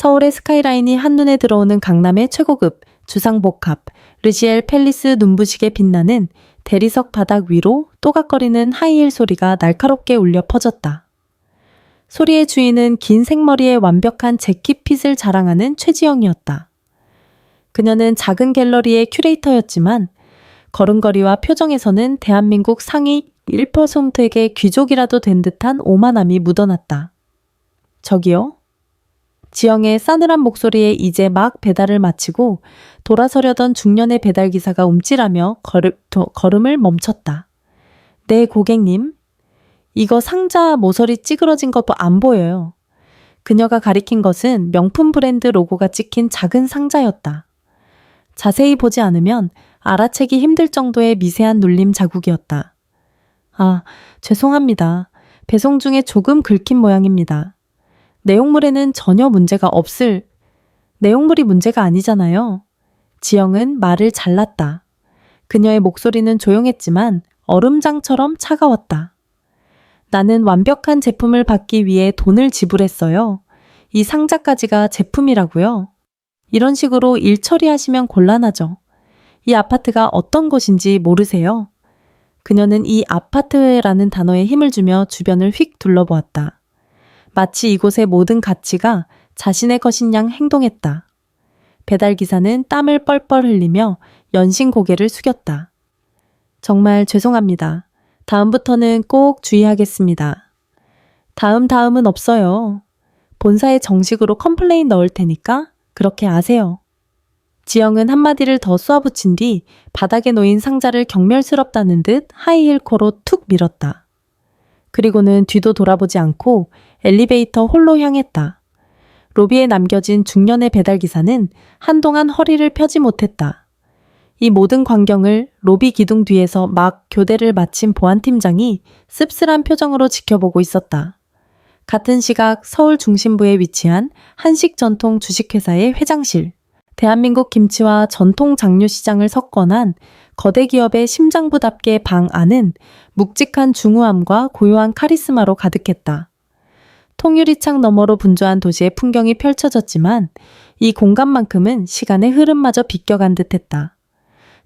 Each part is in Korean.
서울의 스카이라인이 한눈에 들어오는 강남의 최고급 주상복합 르시엘 팰리스 눈부시게 빛나는 대리석 바닥 위로 또각거리는 하이힐 소리가 날카롭게 울려 퍼졌다. 소리의 주인은 긴 생머리에 완벽한 재킷핏을 자랑하는 최지영이었다. 그녀는 작은 갤러리의 큐레이터였지만 걸음걸이와 표정에서는 대한민국 상위 1%에게 귀족이라도 된 듯한 오만함이 묻어났다. 저기요? 지영의 싸늘한 목소리에 이제 막 배달을 마치고 돌아서려던 중년의 배달기사가 움찔하며 걸음을 멈췄다. 네, 고객님. 이거 상자 모서리 찌그러진 거 안 보여요. 그녀가 가리킨 것은 명품 브랜드 로고가 찍힌 작은 상자였다. 자세히 보지 않으면 알아채기 힘들 정도의 미세한 눌림 자국이었다. 아, 죄송합니다. 배송 중에 조금 긁힌 모양입니다. 내용물에는 전혀 문제가 없을... 내용물이 문제가 아니잖아요. 지영은 말을 잘랐다. 그녀의 목소리는 조용했지만 얼음장처럼 차가웠다. 나는 완벽한 제품을 받기 위해 돈을 지불했어요. 이 상자까지가 제품이라고요. 이런 식으로 일 처리하시면 곤란하죠. 이 아파트가 어떤 곳인지 모르세요? 그녀는 이 아파트라는 단어에 힘을 주며 주변을 휙 둘러보았다. 마치 이곳의 모든 가치가 자신의 것인 양 행동했다. 배달기사는 땀을 뻘뻘 흘리며 연신 고개를 숙였다. 정말 죄송합니다. 다음부터는 꼭 주의하겠습니다. 다음은 없어요. 본사에 정식으로 컴플레인 넣을 테니까 그렇게 아세요. 지영은 한마디를 더 쏘아붙인 뒤 바닥에 놓인 상자를 경멸스럽다는 듯 하이힐 코로 툭 밀었다. 그리고는 뒤도 돌아보지 않고 엘리베이터 홀로 향했다. 로비에 남겨진 중년의 배달기사는 한동안 허리를 펴지 못했다. 이 모든 광경을 로비 기둥 뒤에서 막 교대를 마친 보안팀장이 씁쓸한 표정으로 지켜보고 있었다. 같은 시각 서울 중심부에 위치한 한식 전통 주식회사의 회장실. 대한민국 김치와 전통 장류시장을 석권한 거대 기업의 심장부답게 방 안은 묵직한 중후함과 고요한 카리스마로 가득했다. 통유리창 너머로 분주한 도시의 풍경이 펼쳐졌지만 이 공간만큼은 시간의 흐름마저 비껴간 듯했다.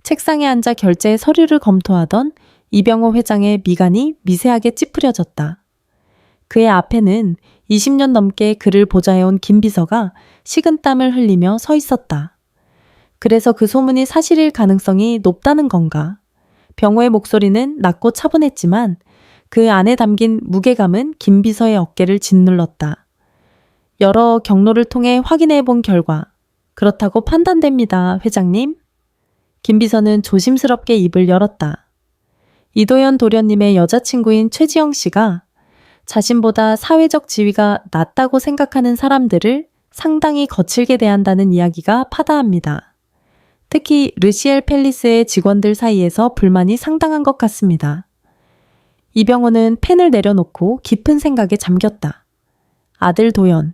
책상에 앉아 결제의 서류를 검토하던 이병호 회장의 미간이 미세하게 찌푸려졌다. 그의 앞에는 20년 넘게 그를 보좌해온 김 비서가 식은땀을 흘리며 서 있었다. 그래서 그 소문이 사실일 가능성이 높다는 건가? 병호의 목소리는 낮고 차분했지만 그 안에 담긴 무게감은 김 비서의 어깨를 짓눌렀다. 여러 경로를 통해 확인해 본 결과 그렇다고 판단됩니다, 회장님. 김 비서는 조심스럽게 입을 열었다. 이도현 도련님의 여자친구인 최지영 씨가 자신보다 사회적 지위가 낮다고 생각하는 사람들을 상당히 거칠게 대한다는 이야기가 파다합니다. 특히 르시엘 팰리스의 직원들 사이에서 불만이 상당한 것 같습니다. 이병호는 펜을 내려놓고 깊은 생각에 잠겼다. 아들 도연,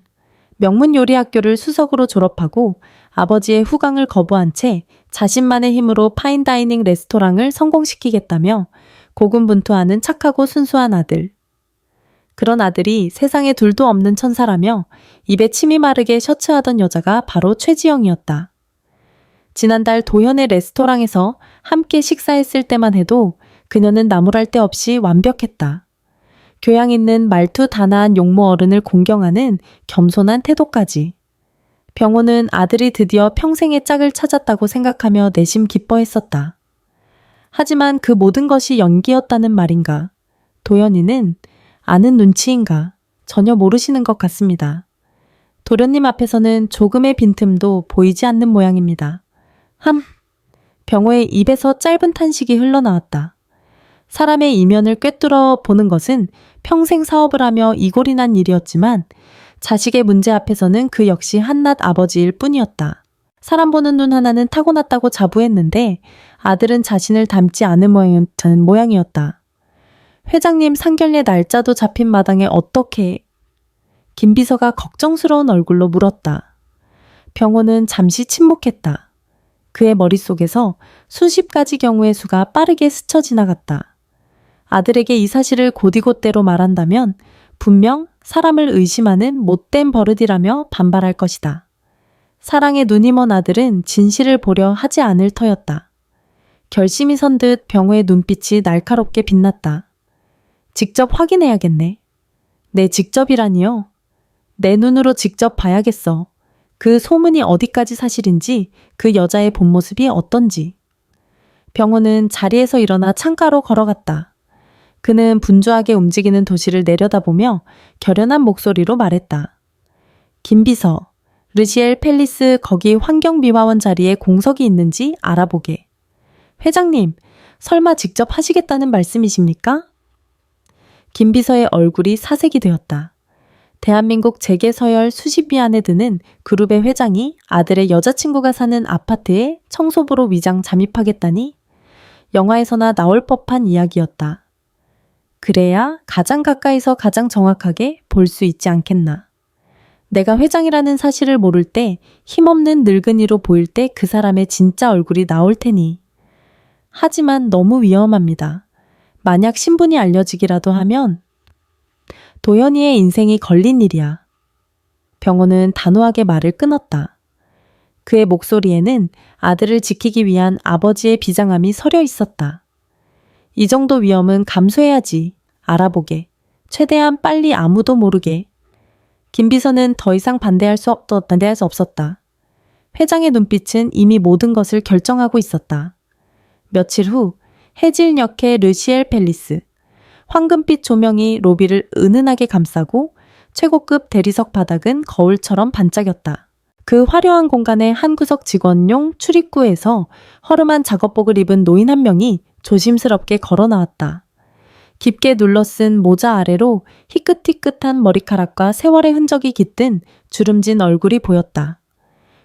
명문 요리학교를 수석으로 졸업하고 아버지의 후광을 거부한 채 자신만의 힘으로 파인다이닝 레스토랑을 성공시키겠다며 고군분투하는 착하고 순수한 아들. 그런 아들이 세상에 둘도 없는 천사라며 입에 침이 마르게 셔츠하던 여자가 바로 최지영이었다. 지난달 도현의 레스토랑에서 함께 식사했을 때만 해도 그녀는 나무랄 데 없이 완벽했다. 교양 있는 말투 단아한 용모 어른을 공경하는 겸손한 태도까지. 병호는 아들이 드디어 평생의 짝을 찾았다고 생각하며 내심 기뻐했었다. 하지만 그 모든 것이 연기였다는 말인가? 도연이는 아는 눈치인가? 전혀 모르시는 것 같습니다. 도련님 앞에서는 조금의 빈틈도 보이지 않는 모양입니다. 병호의 입에서 짧은 탄식이 흘러나왔다. 사람의 이면을 꿰뚫어 보는 것은 평생 사업을 하며 이골이 난 일이었지만 자식의 문제 앞에서는 그 역시 한낱 아버지일 뿐이었다. 사람 보는 눈 하나는 타고났다고 자부했는데 아들은 자신을 닮지 않은 모양이었다. 회장님 상견례 날짜도 잡힌 마당에 어떻게... 김 비서가 걱정스러운 얼굴로 물었다. 병호는 잠시 침묵했다. 그의 머릿속에서 수십 가지 경우의 수가 빠르게 스쳐 지나갔다. 아들에게 이 사실을 곧이곧대로 말한다면 분명 사람을 의심하는 못된 버릇이라며 반발할 것이다. 사랑에 눈이 먼 아들은 진실을 보려 하지 않을 터였다. 결심이 선 듯 병호의 눈빛이 날카롭게 빛났다. 직접 확인해야겠네. 내 직접이라니요? 내 눈으로 직접 봐야겠어. 그 소문이 어디까지 사실인지, 그 여자의 본 모습이 어떤지. 병호는 자리에서 일어나 창가로 걸어갔다. 그는 분주하게 움직이는 도시를 내려다보며 결연한 목소리로 말했다. 김비서, 르시엘 팰리스 거기 환경미화원 자리에 공석이 있는지 알아보게. 회장님, 설마 직접 하시겠다는 말씀이십니까? 김비서의 얼굴이 사색이 되었다. 대한민국 재계서열 수십 위 안에 드는 그룹의 회장이 아들의 여자친구가 사는 아파트에 청소부로 위장 잠입하겠다니? 영화에서나 나올 법한 이야기였다. 그래야 가장 가까이서 가장 정확하게 볼 수 있지 않겠나. 내가 회장이라는 사실을 모를 때 힘없는 늙은이로 보일 때 그 사람의 진짜 얼굴이 나올 테니. 하지만 너무 위험합니다. 만약 신분이 알려지기라도 하면 도연이의 인생이 걸린 일이야. 병호는 단호하게 말을 끊었다. 그의 목소리에는 아들을 지키기 위한 아버지의 비장함이 서려 있었다. 이 정도 위험은 감수해야지. 알아보게. 최대한 빨리 아무도 모르게. 김비서는 더 이상 반대할 수 없었다. 회장의 눈빛은 이미 모든 것을 결정하고 있었다. 며칠 후 해질녘의 르시엘 팰리스. 황금빛 조명이 로비를 은은하게 감싸고 최고급 대리석 바닥은 거울처럼 반짝였다. 그 화려한 공간의 한 구석 직원용 출입구에서 허름한 작업복을 입은 노인 한 명이 조심스럽게 걸어 나왔다. 깊게 눌러쓴 모자 아래로 희끗희끗한 머리카락과 세월의 흔적이 깃든 주름진 얼굴이 보였다.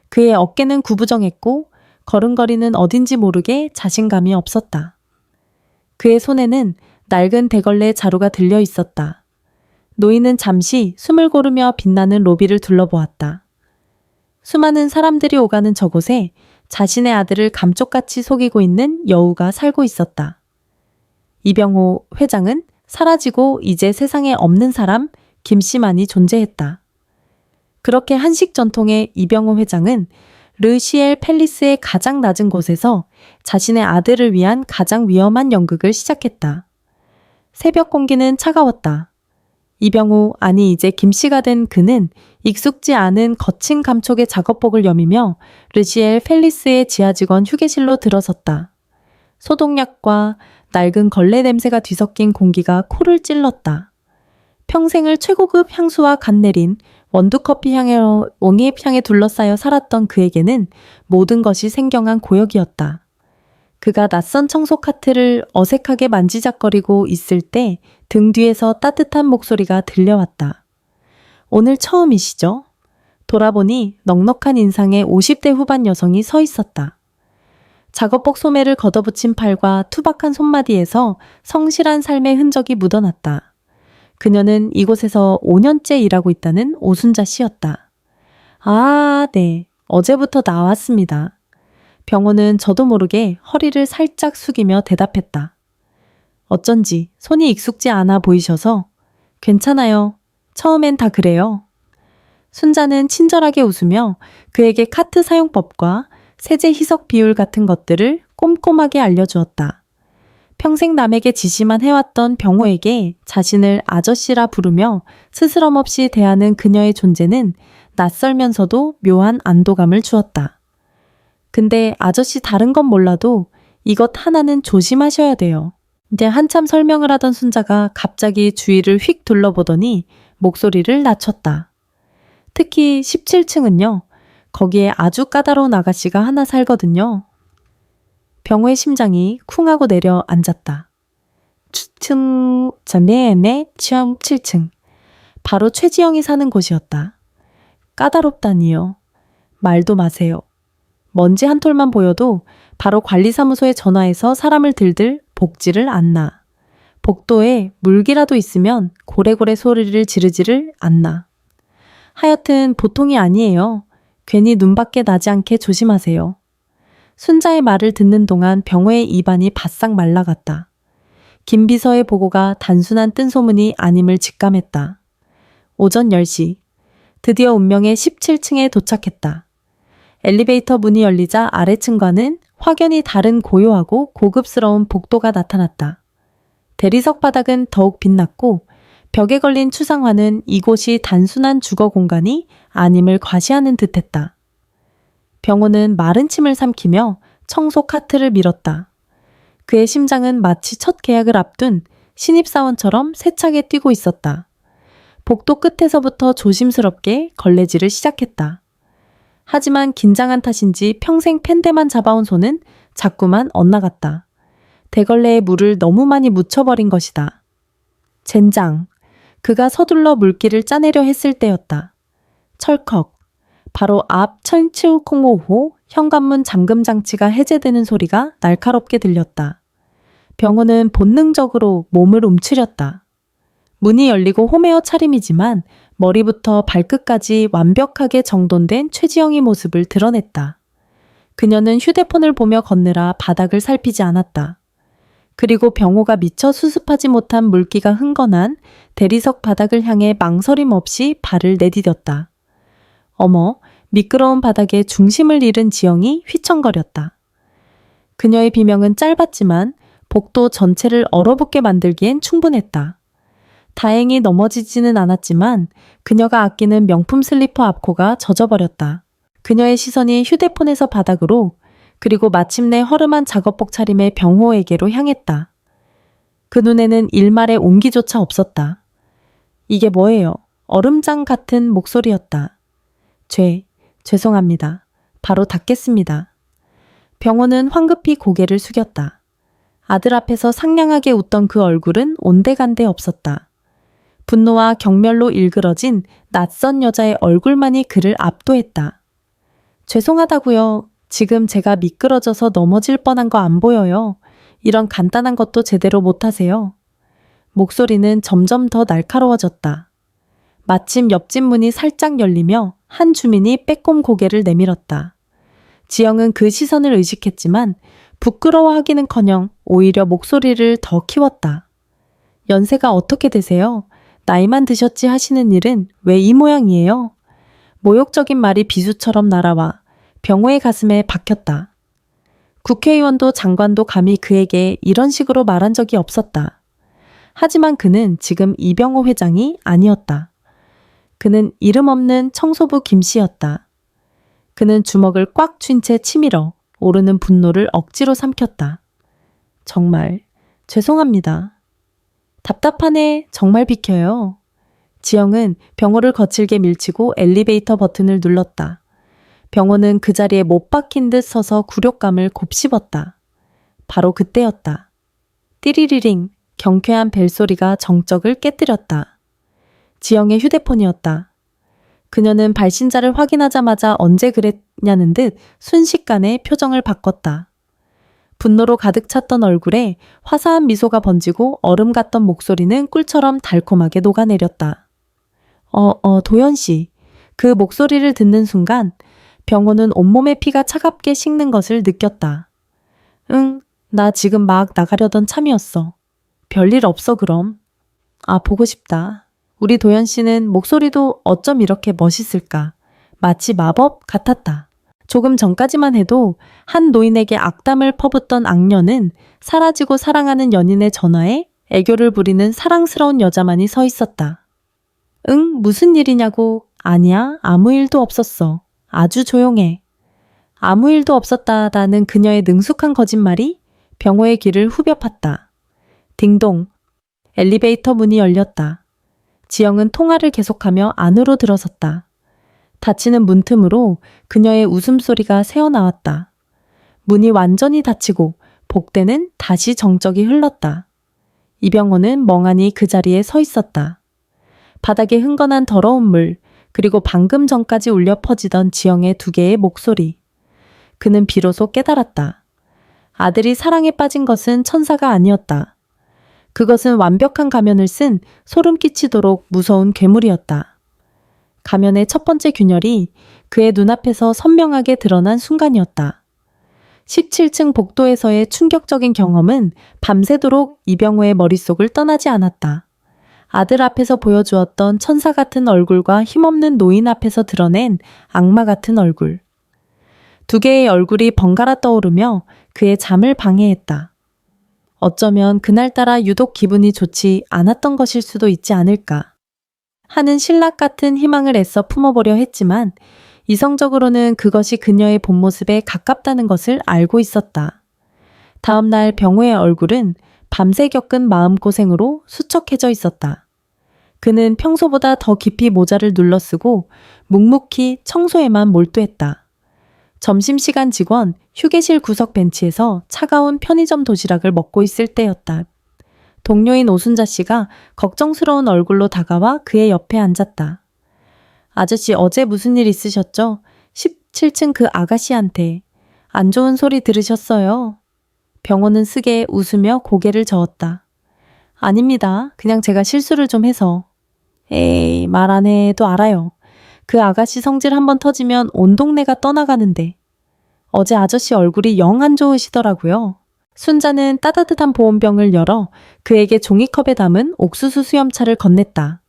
그의 어깨는 구부정했고 걸음걸이는 어딘지 모르게 자신감이 없었다. 그의 손에는 낡은 대걸레 자루가 들려 있었다. 노인은 잠시 숨을 고르며 빛나는 로비를 둘러보았다. 수많은 사람들이 오가는 저곳에 자신의 아들을 감쪽같이 속이고 있는 여우가 살고 있었다. 이병호 회장은 사라지고 이제 세상에 없는 사람 김씨만이 존재했다. 그렇게 한식 전통의 이병호 회장은 르시엘 팰리스의 가장 낮은 곳에서 자신의 아들을 위한 가장 위험한 연극을 시작했다. 새벽 공기는 차가웠다. 이병호, 아니 이제 김씨가 된 그는 익숙지 않은 거친 감촉의 작업복을 여미며 르시엘 팰리스의 지하 직원 휴게실로 들어섰다. 소독약과 낡은 걸레 냄새가 뒤섞인 공기가 코를 찔렀다. 평생을 최고급 향수와 갓 내린 원두커피 향으로 옹잎향에 둘러싸여 살았던 그에게는 모든 것이 생경한 고역이었다. 그가 낯선 청소 카트를 어색하게 만지작거리고 있을 때 등 뒤에서 따뜻한 목소리가 들려왔다. 오늘 처음이시죠? 돌아보니 넉넉한 인상의 50대 후반 여성이 서 있었다. 작업복 소매를 걷어붙인 팔과 투박한 손마디에서 성실한 삶의 흔적이 묻어났다. 그녀는 이곳에서 5년째 일하고 있다는 오순자 씨였다. 아, 네. 어제부터 나왔습니다. 병호는 저도 모르게 허리를 살짝 숙이며 대답했다. 어쩐지 손이 익숙지 않아 보이셔서. 괜찮아요. 처음엔 다 그래요. 순자는 친절하게 웃으며 그에게 카트 사용법과 세제 희석 비율 같은 것들을 꼼꼼하게 알려주었다. 평생 남에게 지시만 해왔던 병호에게 자신을 아저씨라 부르며 스스럼 없이 대하는 그녀의 존재는 낯설면서도 묘한 안도감을 주었다. 근데 아저씨 다른 건 몰라도 이것 하나는 조심하셔야 돼요. 이제 한참 설명을 하던 순자가 갑자기 주위를 휙 둘러보더니 목소리를 낮췄다. 특히 17층은요. 거기에 아주 까다로운 아가씨가 하나 살거든요. 병호의 심장이 쿵 하고 내려앉았다. 네네, 취업 7층. 바로 최지영이 사는 곳이었다. 까다롭다니요. 말도 마세요. 먼지 한 톨만 보여도 바로 관리사무소에 전화해서 사람을 들들 복지를 않나. 복도에 물기라도 있으면 고래고래 소리를 지르지를 않나. 하여튼 보통이 아니에요. 괜히 눈밖에 나지 않게 조심하세요. 순자의 말을 듣는 동안 병호의 입안이 바싹 말라갔다. 김비서의 보고가 단순한 뜬소문이 아님을 직감했다. 오전 10시. 드디어 운명의 17층에 도착했다. 엘리베이터 문이 열리자 아래층과는 확연히 다른 고요하고 고급스러운 복도가 나타났다. 대리석 바닥은 더욱 빛났고 벽에 걸린 추상화는 이곳이 단순한 주거 공간이 아님을 과시하는 듯했다. 병호는 마른 침을 삼키며 청소 카트를 밀었다. 그의 심장은 마치 첫 계약을 앞둔 신입사원처럼 세차게 뛰고 있었다. 복도 끝에서부터 조심스럽게 걸레질을 시작했다. 하지만 긴장한 탓인지 평생 펜대만 잡아온 손은 자꾸만 엇나갔다. 대걸레에 물을 너무 많이 묻혀버린 것이다. 젠장. 그가 서둘러 물기를 짜내려 했을 때였다. 철컥. 바로 앞 1705호 현관문 잠금 장치가 해제되는 소리가 날카롭게 들렸다. 병호는 본능적으로 몸을 움츠렸다. 문이 열리고 홈웨어 차림이지만 머리부터 발끝까지 완벽하게 정돈된 최지영의 모습을 드러냈다. 그녀는 휴대폰을 보며 걷느라 바닥을 살피지 않았다. 그리고 병호가 미처 수습하지 못한 물기가 흥건한 대리석 바닥을 향해 망설임 없이 발을 내디뎠다. 어머, 미끄러운 바닥에 중심을 잃은 지영이 휘청거렸다. 그녀의 비명은 짧았지만 복도 전체를 얼어붙게 만들기엔 충분했다. 다행히 넘어지지는 않았지만 그녀가 아끼는 명품 슬리퍼 앞코가 젖어버렸다. 그녀의 시선이 휴대폰에서 바닥으로 그리고 마침내 허름한 작업복 차림의 병호에게로 향했다. 그 눈에는 일말의 온기조차 없었다. 이게 뭐예요? 얼음장 같은 목소리였다. 죄송합니다. 바로 닫겠습니다. 병호는 황급히 고개를 숙였다. 아들 앞에서 상냥하게 웃던 그 얼굴은 온데간데 없었다. 분노와 경멸로 일그러진 낯선 여자의 얼굴만이 그를 압도했다. 죄송하다고요. 지금 제가 미끄러져서 넘어질 뻔한 거 안 보여요. 이런 간단한 것도 제대로 못하세요. 목소리는 점점 더 날카로워졌다. 마침 옆집 문이 살짝 열리며 한 주민이 빼꼼 고개를 내밀었다. 지영은 그 시선을 의식했지만 부끄러워하기는커녕 오히려 목소리를 더 키웠다. 연세가 어떻게 되세요? 나이만 드셨지 하시는 일은 왜 이 모양이에요? 모욕적인 말이 비수처럼 날아와 병호의 가슴에 박혔다. 국회의원도 장관도 감히 그에게 이런 식으로 말한 적이 없었다. 하지만 그는 지금 이병호 회장이 아니었다. 그는 이름 없는 청소부 김씨였다. 그는 주먹을 꽉 쥔 채 치밀어 오르는 분노를 억지로 삼켰다. 정말 죄송합니다. 답답하네. 정말 비켜요. 지영은 병호를 거칠게 밀치고 엘리베이터 버튼을 눌렀다. 병호는 그 자리에 못 박힌 듯 서서 굴욕감을 곱씹었다. 바로 그때였다. 띠리리링 경쾌한 벨소리가 정적을 깨뜨렸다. 지영의 휴대폰이었다. 그녀는 발신자를 확인하자마자 언제 그랬냐는 듯 순식간에 표정을 바꿨다. 분노로 가득 찼던 얼굴에 화사한 미소가 번지고 얼음 같던 목소리는 꿀처럼 달콤하게 녹아내렸다. 도연 씨. 그 목소리를 듣는 순간 병호는 온몸의 피가 차갑게 식는 것을 느꼈다. 응, 나 지금 막 나가려던 참이었어. 별일 없어 그럼. 보고 싶다. 우리 도연 씨는 목소리도 어쩜 이렇게 멋있을까. 마치 마법 같았다. 조금 전까지만 해도 한 노인에게 악담을 퍼붓던 악녀는 사라지고 사랑하는 연인의 전화에 애교를 부리는 사랑스러운 여자만이 서 있었다. 응, 무슨 일이냐고. 아니야, 아무 일도 없었어. 아주 조용해. 아무 일도 없었다라는 그녀의 능숙한 거짓말이 병호의 귀를 후벼 팠다. 딩동. 엘리베이터 문이 열렸다. 지영은 통화를 계속하며 안으로 들어섰다. 닫히는 문틈으로 그녀의 웃음소리가 새어나왔다. 문이 완전히 닫히고 복대는 다시 정적이 흘렀다. 이병호는 멍하니 그 자리에 서 있었다. 바닥에 흥건한 더러운 물, 그리고 방금 전까지 울려 퍼지던 지영의 두 개의 목소리. 그는 비로소 깨달았다. 아들이 사랑에 빠진 것은 천사가 아니었다. 그것은 완벽한 가면을 쓴 소름 끼치도록 무서운 괴물이었다. 가면의 첫 번째 균열이 그의 눈앞에서 선명하게 드러난 순간이었다. 17층 복도에서의 충격적인 경험은 밤새도록 이병호의 머릿속을 떠나지 않았다. 아들 앞에서 보여주었던 천사 같은 얼굴과 힘없는 노인 앞에서 드러낸 악마 같은 얼굴. 두 개의 얼굴이 번갈아 떠오르며 그의 잠을 방해했다. 어쩌면 그날따라 유독 기분이 좋지 않았던 것일 수도 있지 않을까 하는 신락 같은 희망을 애써 품어보려 했지만 이성적으로는 그것이 그녀의 본 모습에 가깝다는 것을 알고 있었다. 다음 날 병호의 얼굴은 밤새 겪은 마음고생으로 수척해져 있었다. 그는 평소보다 더 깊이 모자를 눌러쓰고 묵묵히 청소에만 몰두했다. 점심시간 직원 휴게실 구석 벤치에서 차가운 편의점 도시락을 먹고 있을 때였다. 동료인 오순자 씨가 걱정스러운 얼굴로 다가와 그의 옆에 앉았다. 아저씨 어제 무슨 일 있으셨죠? 17층 그 아가씨한테 안 좋은 소리 들으셨어요? 병호는 쓰게 웃으며 고개를 저었다. 아닙니다. 그냥 제가 실수를 좀 해서. 에이, 말 안 해도 알아요. 그 아가씨 성질 한번 터지면 온 동네가 떠나가는데. 어제 아저씨 얼굴이 영 안 좋으시더라고요. 순자는 따뜻한 보온병을 열어 그에게 종이컵에 담은 옥수수 수염차를 건넸다.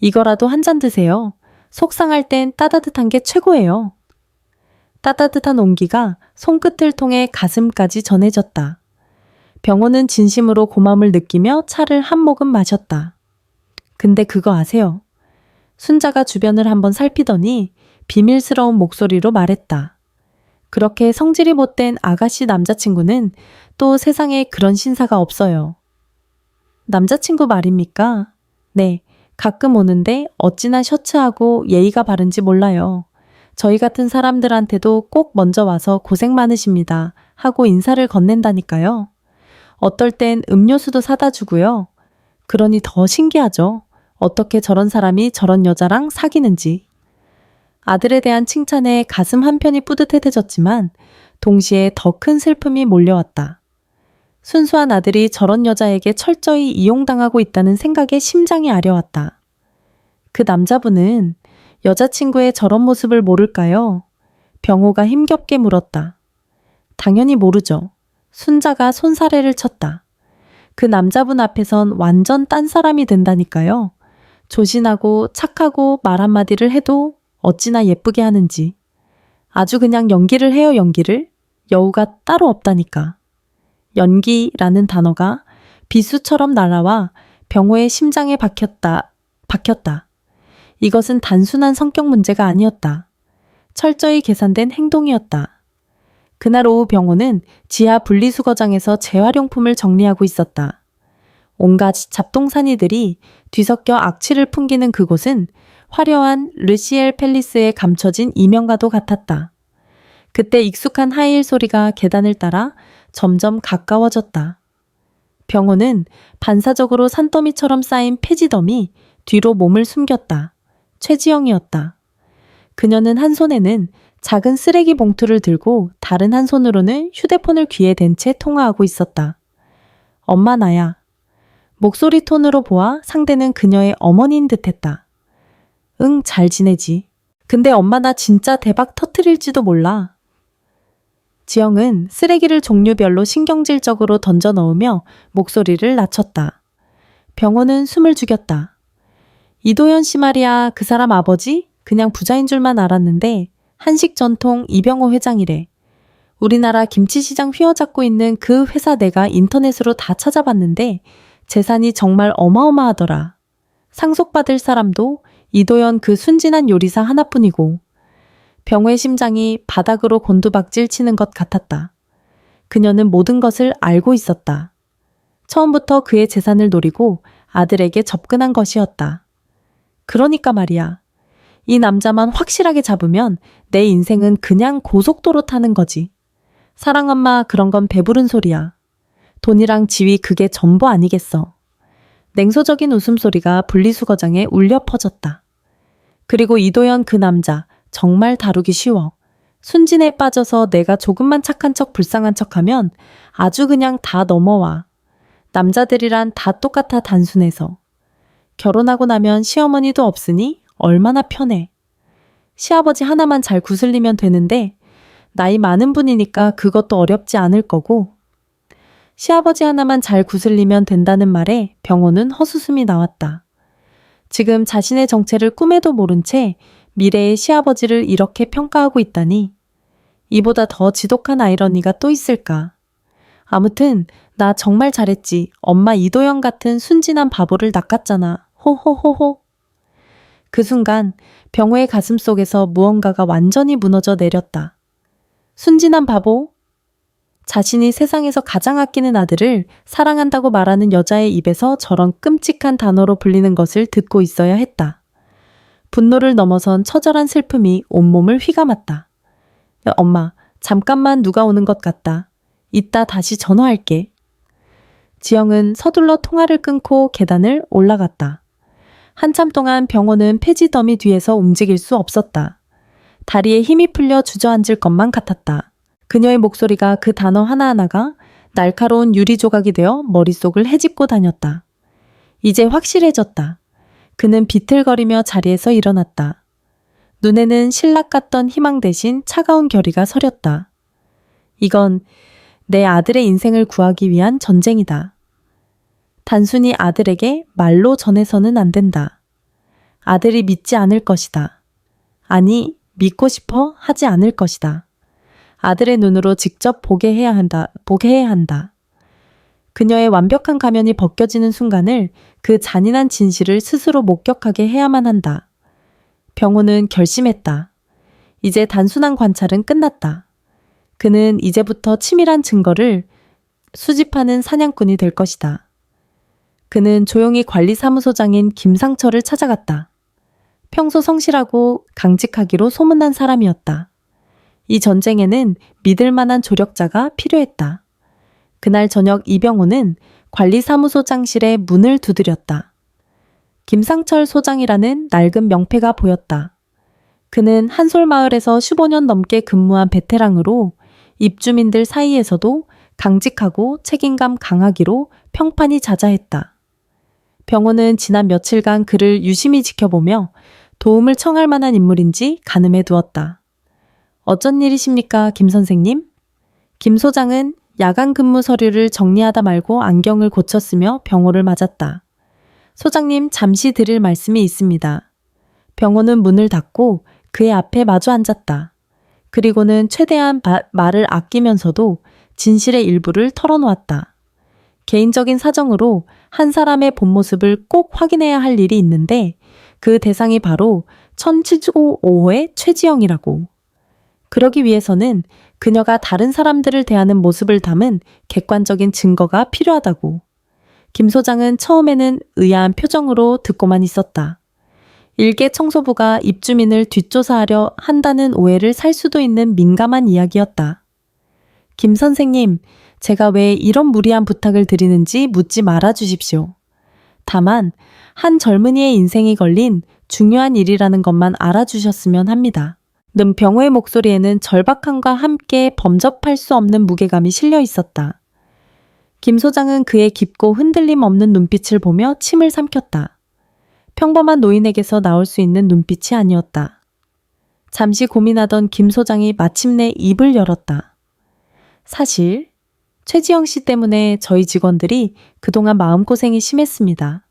이거라도 한 잔 드세요. 속상할 땐 따뜻한 게 최고예요. 따뜻한 온기가 손끝을 통해 가슴까지 전해졌다. 병호는 진심으로 고마움을 느끼며 차를 한 모금 마셨다. 근데 그거 아세요? 순자가 주변을 한번 살피더니 비밀스러운 목소리로 말했다. 그렇게 성질이 못된 아가씨 남자친구는 또 세상에 그런 신사가 없어요. 남자친구 말입니까? 네, 가끔 오는데 어찌나 셔츠하고 예의가 바른지 몰라요. 저희 같은 사람들한테도 꼭 먼저 와서 고생 많으십니다 하고 인사를 건넨다니까요. 어떨 땐 음료수도 사다 주고요. 그러니 더 신기하죠. 어떻게 저런 사람이 저런 여자랑 사귀는지. 아들에 대한 칭찬에 가슴 한편이 뿌듯해졌지만 동시에 더 큰 슬픔이 몰려왔다. 순수한 아들이 저런 여자에게 철저히 이용당하고 있다는 생각에 심장이 아려왔다. 그 남자분은 여자친구의 저런 모습을 모를까요? 병호가 힘겹게 물었다. 당연히 모르죠. 순자가 손사래를 쳤다. 그 남자분 앞에선 완전 딴 사람이 된다니까요. 조신하고 착하고 말 한마디를 해도 어찌나 예쁘게 하는지. 아주 그냥 연기를 해요, 연기를. 여우가 따로 없다니까. 연기라는 단어가 비수처럼 날아와 병호의 심장에 박혔다. 이것은 단순한 성격 문제가 아니었다. 철저히 계산된 행동이었다. 그날 오후 병호는 지하 분리수거장에서 재활용품을 정리하고 있었다. 온갖 잡동사니들이 뒤섞여 악취를 풍기는 그곳은 화려한 르시엘 팰리스에 감춰진 이명과도 같았다. 그때 익숙한 하이힐 소리가 계단을 따라 점점 가까워졌다. 병호는 반사적으로 산더미처럼 쌓인 폐지더미 뒤로 몸을 숨겼다. 최지영이었다. 그녀는 한 손에는 작은 쓰레기 봉투를 들고 다른 한 손으로는 휴대폰을 귀에 댄 채 통화하고 있었다. 엄마 나야. 목소리 톤으로 보아 상대는 그녀의 어머니인 듯했다. 응, 잘 지내지. 근데 엄마 나 진짜 대박 터트릴지도 몰라. 지영은 쓰레기를 종류별로 신경질적으로 던져 넣으며 목소리를 낮췄다. 병호는 숨을 죽였다. 이도현 씨 말이야, 그 사람 아버지? 그냥 부자인 줄만 알았는데 한식 전통 이병호 회장이래. 우리나라 김치시장 휘어잡고 있는 그 회사 내가 인터넷으로 다 찾아봤는데 재산이 정말 어마어마하더라. 상속받을 사람도 이도현 그 순진한 요리사 하나뿐이고. 병호의 심장이 바닥으로 곤두박질 치는 것 같았다. 그녀는 모든 것을 알고 있었다. 처음부터 그의 재산을 노리고 아들에게 접근한 것이었다. 그러니까 말이야. 이 남자만 확실하게 잡으면 내 인생은 그냥 고속도로 타는 거지. 사랑 엄마, 그런 건 배부른 소리야. 돈이랑 지위 그게 전부 아니겠어. 냉소적인 웃음소리가 분리수거장에 울려 퍼졌다. 그리고 이도현 그 남자 정말 다루기 쉬워. 순진에 빠져서 내가 조금만 착한 척 불쌍한 척하면 아주 그냥 다 넘어와. 남자들이란 다 똑같아 단순해서. 결혼하고 나면 시어머니도 없으니 얼마나 편해. 시아버지 하나만 잘 구슬리면 되는데 나이 많은 분이니까 그것도 어렵지 않을 거고. 시아버지 하나만 잘 구슬리면 된다는 말에 병호는 헛웃음이 나왔다. 지금 자신의 정체를 꿈에도 모른 채 미래의 시아버지를 이렇게 평가하고 있다니. 이보다 더 지독한 아이러니가 또 있을까. 아무튼 나 정말 잘했지. 엄마 이도영 같은 순진한 바보를 낚았잖아. 호호호호. 그 순간 병호의 가슴 속에서 무언가가 완전히 무너져 내렸다. 순진한 바보? 자신이 세상에서 가장 아끼는 아들을 사랑한다고 말하는 여자의 입에서 저런 끔찍한 단어로 불리는 것을 듣고 있어야 했다. 분노를 넘어선 처절한 슬픔이 온몸을 휘감았다. 엄마, 잠깐만 누가 오는 것 같다. 이따 다시 전화할게. 지영은 서둘러 통화를 끊고 계단을 올라갔다. 한참 동안 병호는 폐지 더미 뒤에서 움직일 수 없었다. 다리에 힘이 풀려 주저앉을 것만 같았다. 그녀의 목소리가 그 단어 하나하나가 날카로운 유리 조각이 되어 머릿속을 헤집고 다녔다. 이제 확실해졌다. 그는 비틀거리며 자리에서 일어났다. 눈에는 신락 같던 희망 대신 차가운 결의가 서렸다. 이건 내 아들의 인생을 구하기 위한 전쟁이다. 단순히 아들에게 말로 전해서는 안 된다. 아들이 믿지 않을 것이다. 아니, 믿고 싶어 하지 않을 것이다. 아들의 눈으로 직접 보게 해야 한다. 그녀의 완벽한 가면이 벗겨지는 순간을 그 잔인한 진실을 스스로 목격하게 해야만 한다. 병호는 결심했다. 이제 단순한 관찰은 끝났다. 그는 이제부터 치밀한 증거를 수집하는 사냥꾼이 될 것이다. 그는 조용히 관리사무소장인 김상철을 찾아갔다. 평소 성실하고 강직하기로 소문난 사람이었다. 이 전쟁에는 믿을 만한 조력자가 필요했다. 그날 저녁 이병호는 관리사무소장실의 문을 두드렸다. 김상철 소장이라는 낡은 명패가 보였다. 그는 한솔마을에서 15년 넘게 근무한 베테랑으로 입주민들 사이에서도 강직하고 책임감 강하기로 평판이 자자했다. 병호는 지난 며칠간 그를 유심히 지켜보며 도움을 청할 만한 인물인지 가늠해 두었다. 어쩐 일이십니까, 김 선생님? 김 소장은 야간 근무 서류를 정리하다 말고 안경을 고쳤으며 병호를 맞았다. 소장님, 잠시 드릴 말씀이 있습니다. 병호는 문을 닫고 그의 앞에 마주 앉았다. 그리고는 최대한 말을 아끼면서도 진실의 일부를 털어놓았다. 개인적인 사정으로 한 사람의 본 모습을 꼭 확인해야 할 일이 있는데 그 대상이 바로 1705호의 최지영이라고. 그러기 위해서는 그녀가 다른 사람들을 대하는 모습을 담은 객관적인 증거가 필요하다고. 김 소장은 처음에는 의아한 표정으로 듣고만 있었다. 일개 청소부가 입주민을 뒷조사하려 한다는 오해를 살 수도 있는 민감한 이야기였다. 김 선생님, 제가 왜 이런 무리한 부탁을 드리는지 묻지 말아 주십시오. 다만 한 젊은이의 인생이 걸린 중요한 일이라는 것만 알아주셨으면 합니다. 는 병호의 목소리에는 절박함과 함께 범접할 수 없는 무게감이 실려 있었다. 김 소장은 그의 깊고 흔들림 없는 눈빛을 보며 침을 삼켰다. 평범한 노인에게서 나올 수 있는 눈빛이 아니었다. 잠시 고민하던 김 소장이 마침내 입을 열었다. 사실 최지영 씨 때문에 저희 직원들이 그동안 마음고생이 심했습니다.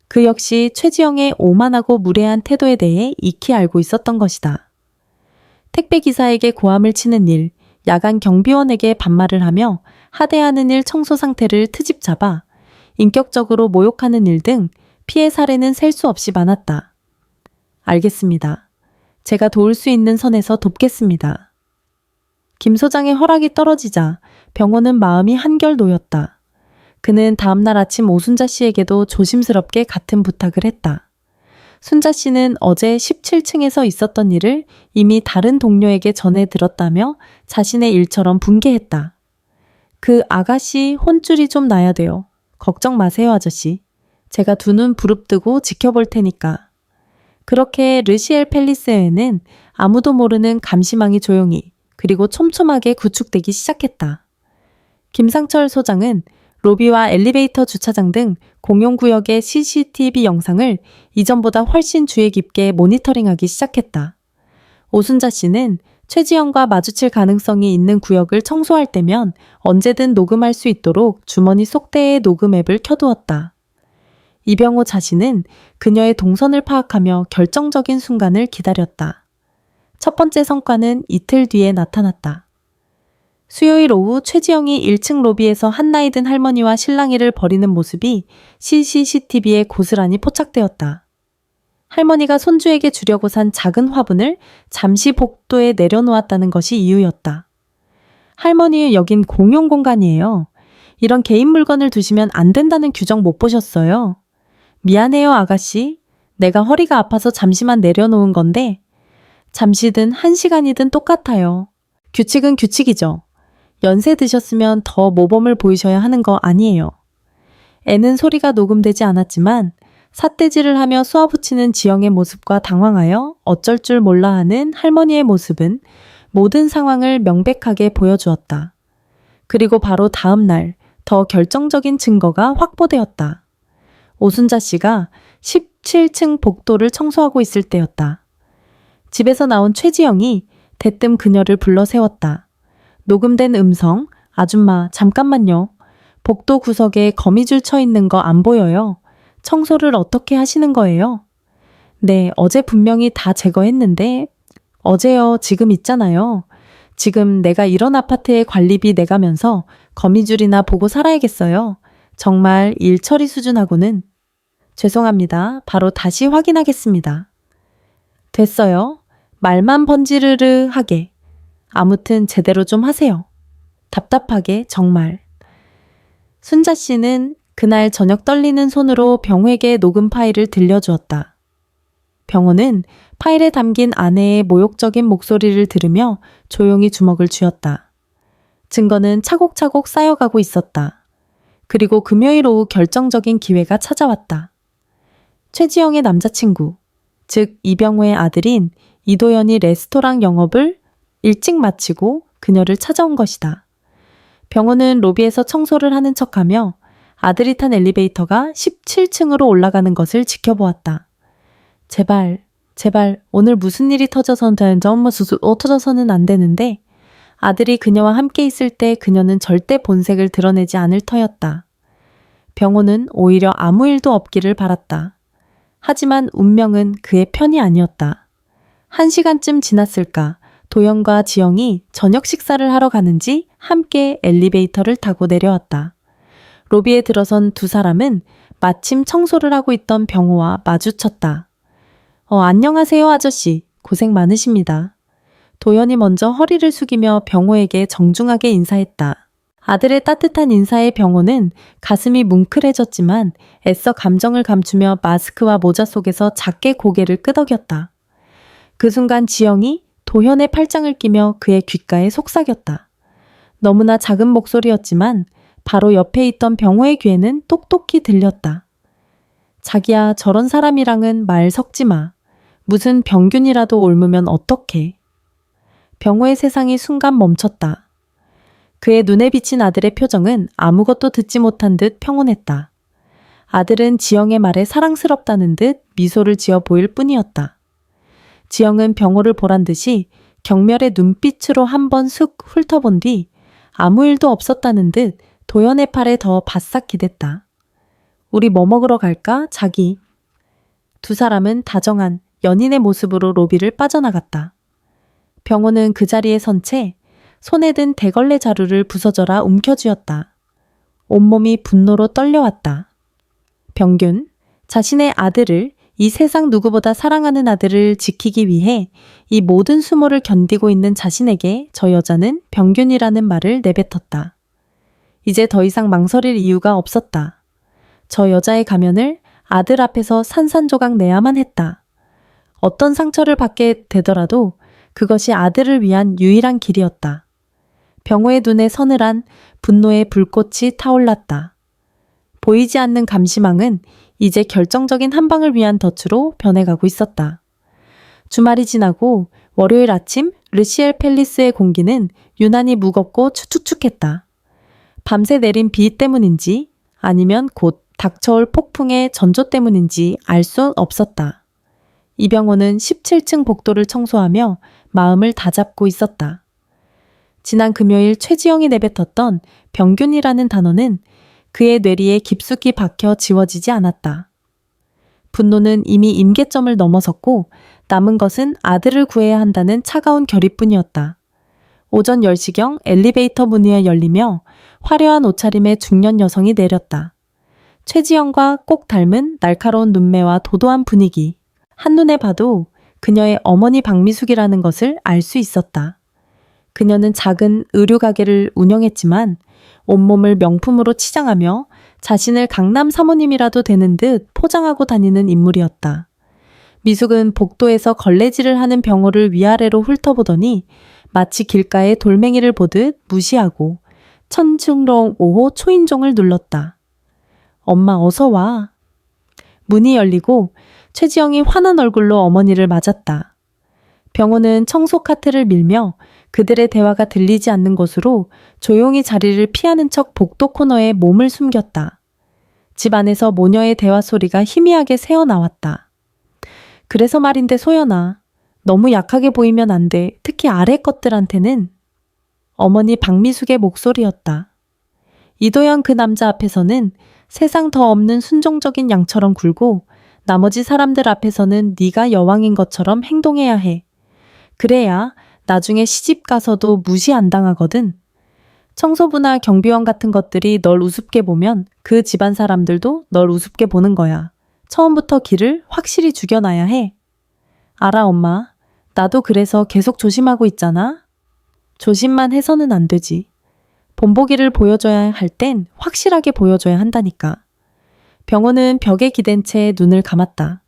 그 역시 최지영의 오만하고 무례한 태도에 대해 익히 알고 있었던 것이다. 택배기사에게 고함을 치는 일, 야간 경비원에게 반말을 하며 하대하는 일 청소 상태를 트집 잡아 인격적으로 모욕하는 일 등 피해 사례는 셀 수 없이 많았다. 알겠습니다. 제가 도울 수 있는 선에서 돕겠습니다. 김 소장의 허락이 떨어지자 병호는 마음이 한결 놓였다. 그는 다음날 아침 오순자 씨에게도 조심스럽게 같은 부탁을 했다. 순자 씨는 어제 17층에서 있었던 일을 이미 다른 동료에게 전해 들었다며 자신의 일처럼 분개했다. 그 아가씨 혼쭐이 좀 나야 돼요. 걱정 마세요, 아저씨. 제가 두 눈 부릅뜨고 지켜볼 테니까. 그렇게 르시엘 팰리스에는 아무도 모르는 감시망이 조용히 그리고 촘촘하게 구축되기 시작했다. 김상철 소장은 로비와 엘리베이터 주차장 등 공용구역의 CCTV 영상을 이전보다 훨씬 주의 깊게 모니터링하기 시작했다. 오순자 씨는 최지영과 마주칠 가능성이 있는 구역을 청소할 때면 언제든 녹음할 수 있도록 주머니 속대에 녹음 앱을 켜두었다. 이병호 자신은 그녀의 동선을 파악하며 결정적인 순간을 기다렸다. 첫 번째 성과는 이틀 뒤에 나타났다. 수요일 오후 최지영이 1층 로비에서 한 나이 든 할머니와 실랑이를 벌이는 모습이 CCTV에 고스란히 포착되었다. 할머니가 손주에게 주려고 산 작은 화분을 잠시 복도에 내려놓았다는 것이 이유였다. 할머니, 여긴 공용 공간이에요. 이런 개인 물건을 두시면 안 된다는 규정 못 보셨어요? 미안해요, 아가씨. 내가 허리가 아파서 잠시만 내려놓은 건데 잠시든 1시간이든 똑같아요. 규칙은 규칙이죠. 연세 드셨으면 더 모범을 보이셔야 하는 거 아니에요. 애는 소리가 녹음되지 않았지만 삿대질을 하며 쏘아붙이는 지영의 모습과 당황하여 어쩔 줄 몰라 하는 할머니의 모습은 모든 상황을 명백하게 보여주었다. 그리고 바로 다음 날 더 결정적인 증거가 확보되었다. 오순자 씨가 17층 복도를 청소하고 있을 때였다. 집에서 나온 최지영이 대뜸 그녀를 불러 세웠다. 녹음된 음성, 아줌마 잠깐만요. 복도 구석에 거미줄 쳐 있는 거 안 보여요. 청소를 어떻게 하시는 거예요? 네, 어제 분명히 다 제거했는데 어제요, 지금 있잖아요. 지금 내가 이런 아파트에 관리비 내가면서 거미줄이나 보고 살아야겠어요. 정말 일처리 수준하고는. 죄송합니다. 바로 다시 확인하겠습니다. 됐어요. 말만 번지르르 하게. 아무튼 제대로 좀 하세요. 답답하게 정말. 순자 씨는 그날 저녁 떨리는 손으로 병호에게 녹음 파일을 들려주었다. 병호는 파일에 담긴 아내의 모욕적인 목소리를 들으며 조용히 주먹을 쥐었다. 증거는 차곡차곡 쌓여가고 있었다. 그리고 금요일 오후 결정적인 기회가 찾아왔다. 최지영의 남자친구, 즉 이병호의 아들인 이도연이 레스토랑 영업을 일찍 마치고 그녀를 찾아온 것이다. 병호는 로비에서 청소를 하는 척하며 아들이 탄 엘리베이터가 17층으로 올라가는 것을 지켜보았다. 제발 오늘 무슨 일이 터져서는 안 되는데 아들이 그녀와 함께 있을 때 그녀는 절대 본색을 드러내지 않을 터였다. 병호는 오히려 아무 일도 없기를 바랐다. 하지만 운명은 그의 편이 아니었다. 1시간쯤 지났을까 도연과 지영이 저녁 식사를 하러 가는지 함께 엘리베이터를 타고 내려왔다. 로비에 들어선 두 사람은 마침 청소를 하고 있던 병호와 마주쳤다. 안녕하세요, 아저씨. 고생 많으십니다. 도연이 먼저 허리를 숙이며 병호에게 정중하게 인사했다. 아들의 따뜻한 인사에 병호는 가슴이 뭉클해졌지만 애써 감정을 감추며 마스크와 모자 속에서 작게 고개를 끄덕였다. 그 순간 지영이 도현의 팔짱을 끼며 그의 귓가에 속삭였다. 너무나 작은 목소리였지만 바로 옆에 있던 병호의 귀에는 똑똑히 들렸다. 자기야, 저런 사람이랑은 말 섞지 마. 무슨 병균이라도 옮으면 어떡해. 병호의 세상이 순간 멈췄다. 그의 눈에 비친 아들의 표정은 아무것도 듣지 못한 듯 평온했다. 아들은 지영의 말에 사랑스럽다는 듯 미소를 지어 보일 뿐이었다. 지영은 병호를 보란 듯이 경멸의 눈빛으로 한번 쑥 훑어본 뒤 아무 일도 없었다는 듯 도연의 팔에 더 바싹 기댔다. 우리 뭐 먹으러 갈까, 자기? 두 사람은 다정한 연인의 모습으로 로비를 빠져나갔다. 병호는 그 자리에 선 채 손에 든 대걸레 자루를 부서져라 움켜쥐었다. 온몸이 분노로 떨려왔다. 병균, 자신의 아들을, 이 세상 누구보다 사랑하는 아들을 지키기 위해 이 모든 수모를 견디고 있는 자신에게 저 여자는 병균이라는 말을 내뱉었다. 이제 더 이상 망설일 이유가 없었다. 저 여자의 가면을 아들 앞에서 산산조각 내야만 했다. 어떤 상처를 받게 되더라도 그것이 아들을 위한 유일한 길이었다. 병호의 눈에 서늘한 분노의 불꽃이 타올랐다. 보이지 않는 감시망은 이제 결정적인 한 방을 위한 덫으로 변해가고 있었다. 주말이 지나고 월요일 아침 르시엘 팰리스의 공기는 유난히 무겁고 추측했다. 밤새 내린 비 때문인지 아니면 곧 닥쳐올 폭풍의 전조 때문인지 알 수 없었다. 이병호는 17층 복도를 청소하며 마음을 다잡고 있었다. 지난 금요일 최지영이 내뱉었던 병균이라는 단어는 그의 뇌리에 깊숙이 박혀 지워지지 않았다. 분노는 이미 임계점을 넘어섰고 남은 것은 아들을 구해야 한다는 차가운 결의뿐이었다. 오전 10시경 엘리베이터 문이 열리며 화려한 옷차림의 중년 여성이 내렸다. 최지영과 꼭 닮은 날카로운 눈매와 도도한 분위기. 한눈에 봐도 그녀의 어머니 박미숙이라는 것을 알 수 있었다. 그녀는 작은 의류 가게를 운영했지만 온몸을 명품으로 치장하며 자신을 강남 사모님이라도 되는 듯 포장하고 다니는 인물이었다. 미숙은 복도에서 걸레질을 하는 병호를 위아래로 훑어보더니 마치 길가에 돌멩이를 보듯 무시하고 천충롱 5호 초인종을 눌렀다. 엄마 어서 와. 문이 열리고 최지영이 화난 얼굴로 어머니를 맞았다. 병호는 청소 카트를 밀며 그들의 대화가 들리지 않는 곳으로 조용히 자리를 피하는 척 복도 코너에 몸을 숨겼다. 집 안에서 모녀의 대화 소리가 희미하게 새어나왔다. 그래서 말인데 소연아, 너무 약하게 보이면 안 돼. 특히 아래 것들한테는. 어머니 박미숙의 목소리였다. 이도현 그 남자 앞에서는 세상 더 없는 순종적인 양처럼 굴고 나머지 사람들 앞에서는 네가 여왕인 것처럼 행동해야 해. 그래야 나중에 시집 가서도 무시 안 당하거든. 청소부나 경비원 같은 것들이 널 우습게 보면 그 집안 사람들도 널 우습게 보는 거야. 처음부터 길을 확실히 죽여놔야 해. 알아 엄마. 나도 그래서 계속 조심하고 있잖아. 조심만 해서는 안 되지. 본보기를 보여줘야 할 땐 확실하게 보여줘야 한다니까. 병호는 벽에 기댄 채 눈을 감았다.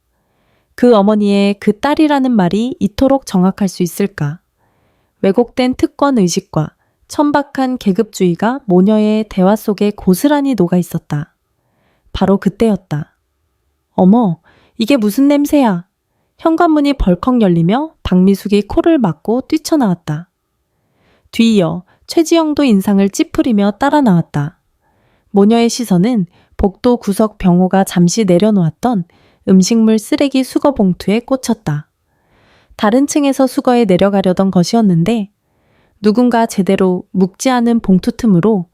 그 어머니의 그 딸이라는 말이 이토록 정확할 수 있을까? 왜곡된 특권 의식과 천박한 계급주의가 모녀의 대화 속에 고스란히 녹아 있었다. 바로 그때였다. 어머, 이게 무슨 냄새야? 현관문이 벌컥 열리며 박미숙이 코를 막고 뛰쳐나왔다. 뒤이어 최지영도 인상을 찌푸리며 따라 나왔다. 모녀의 시선은 복도 구석 병호가 잠시 내려놓았던 음식물 쓰레기 수거 봉투에 꽂혔다. 다른 층에서 수거해 내려가려던 것이었는데 누군가 제대로 묵지 않은 봉투 틈으로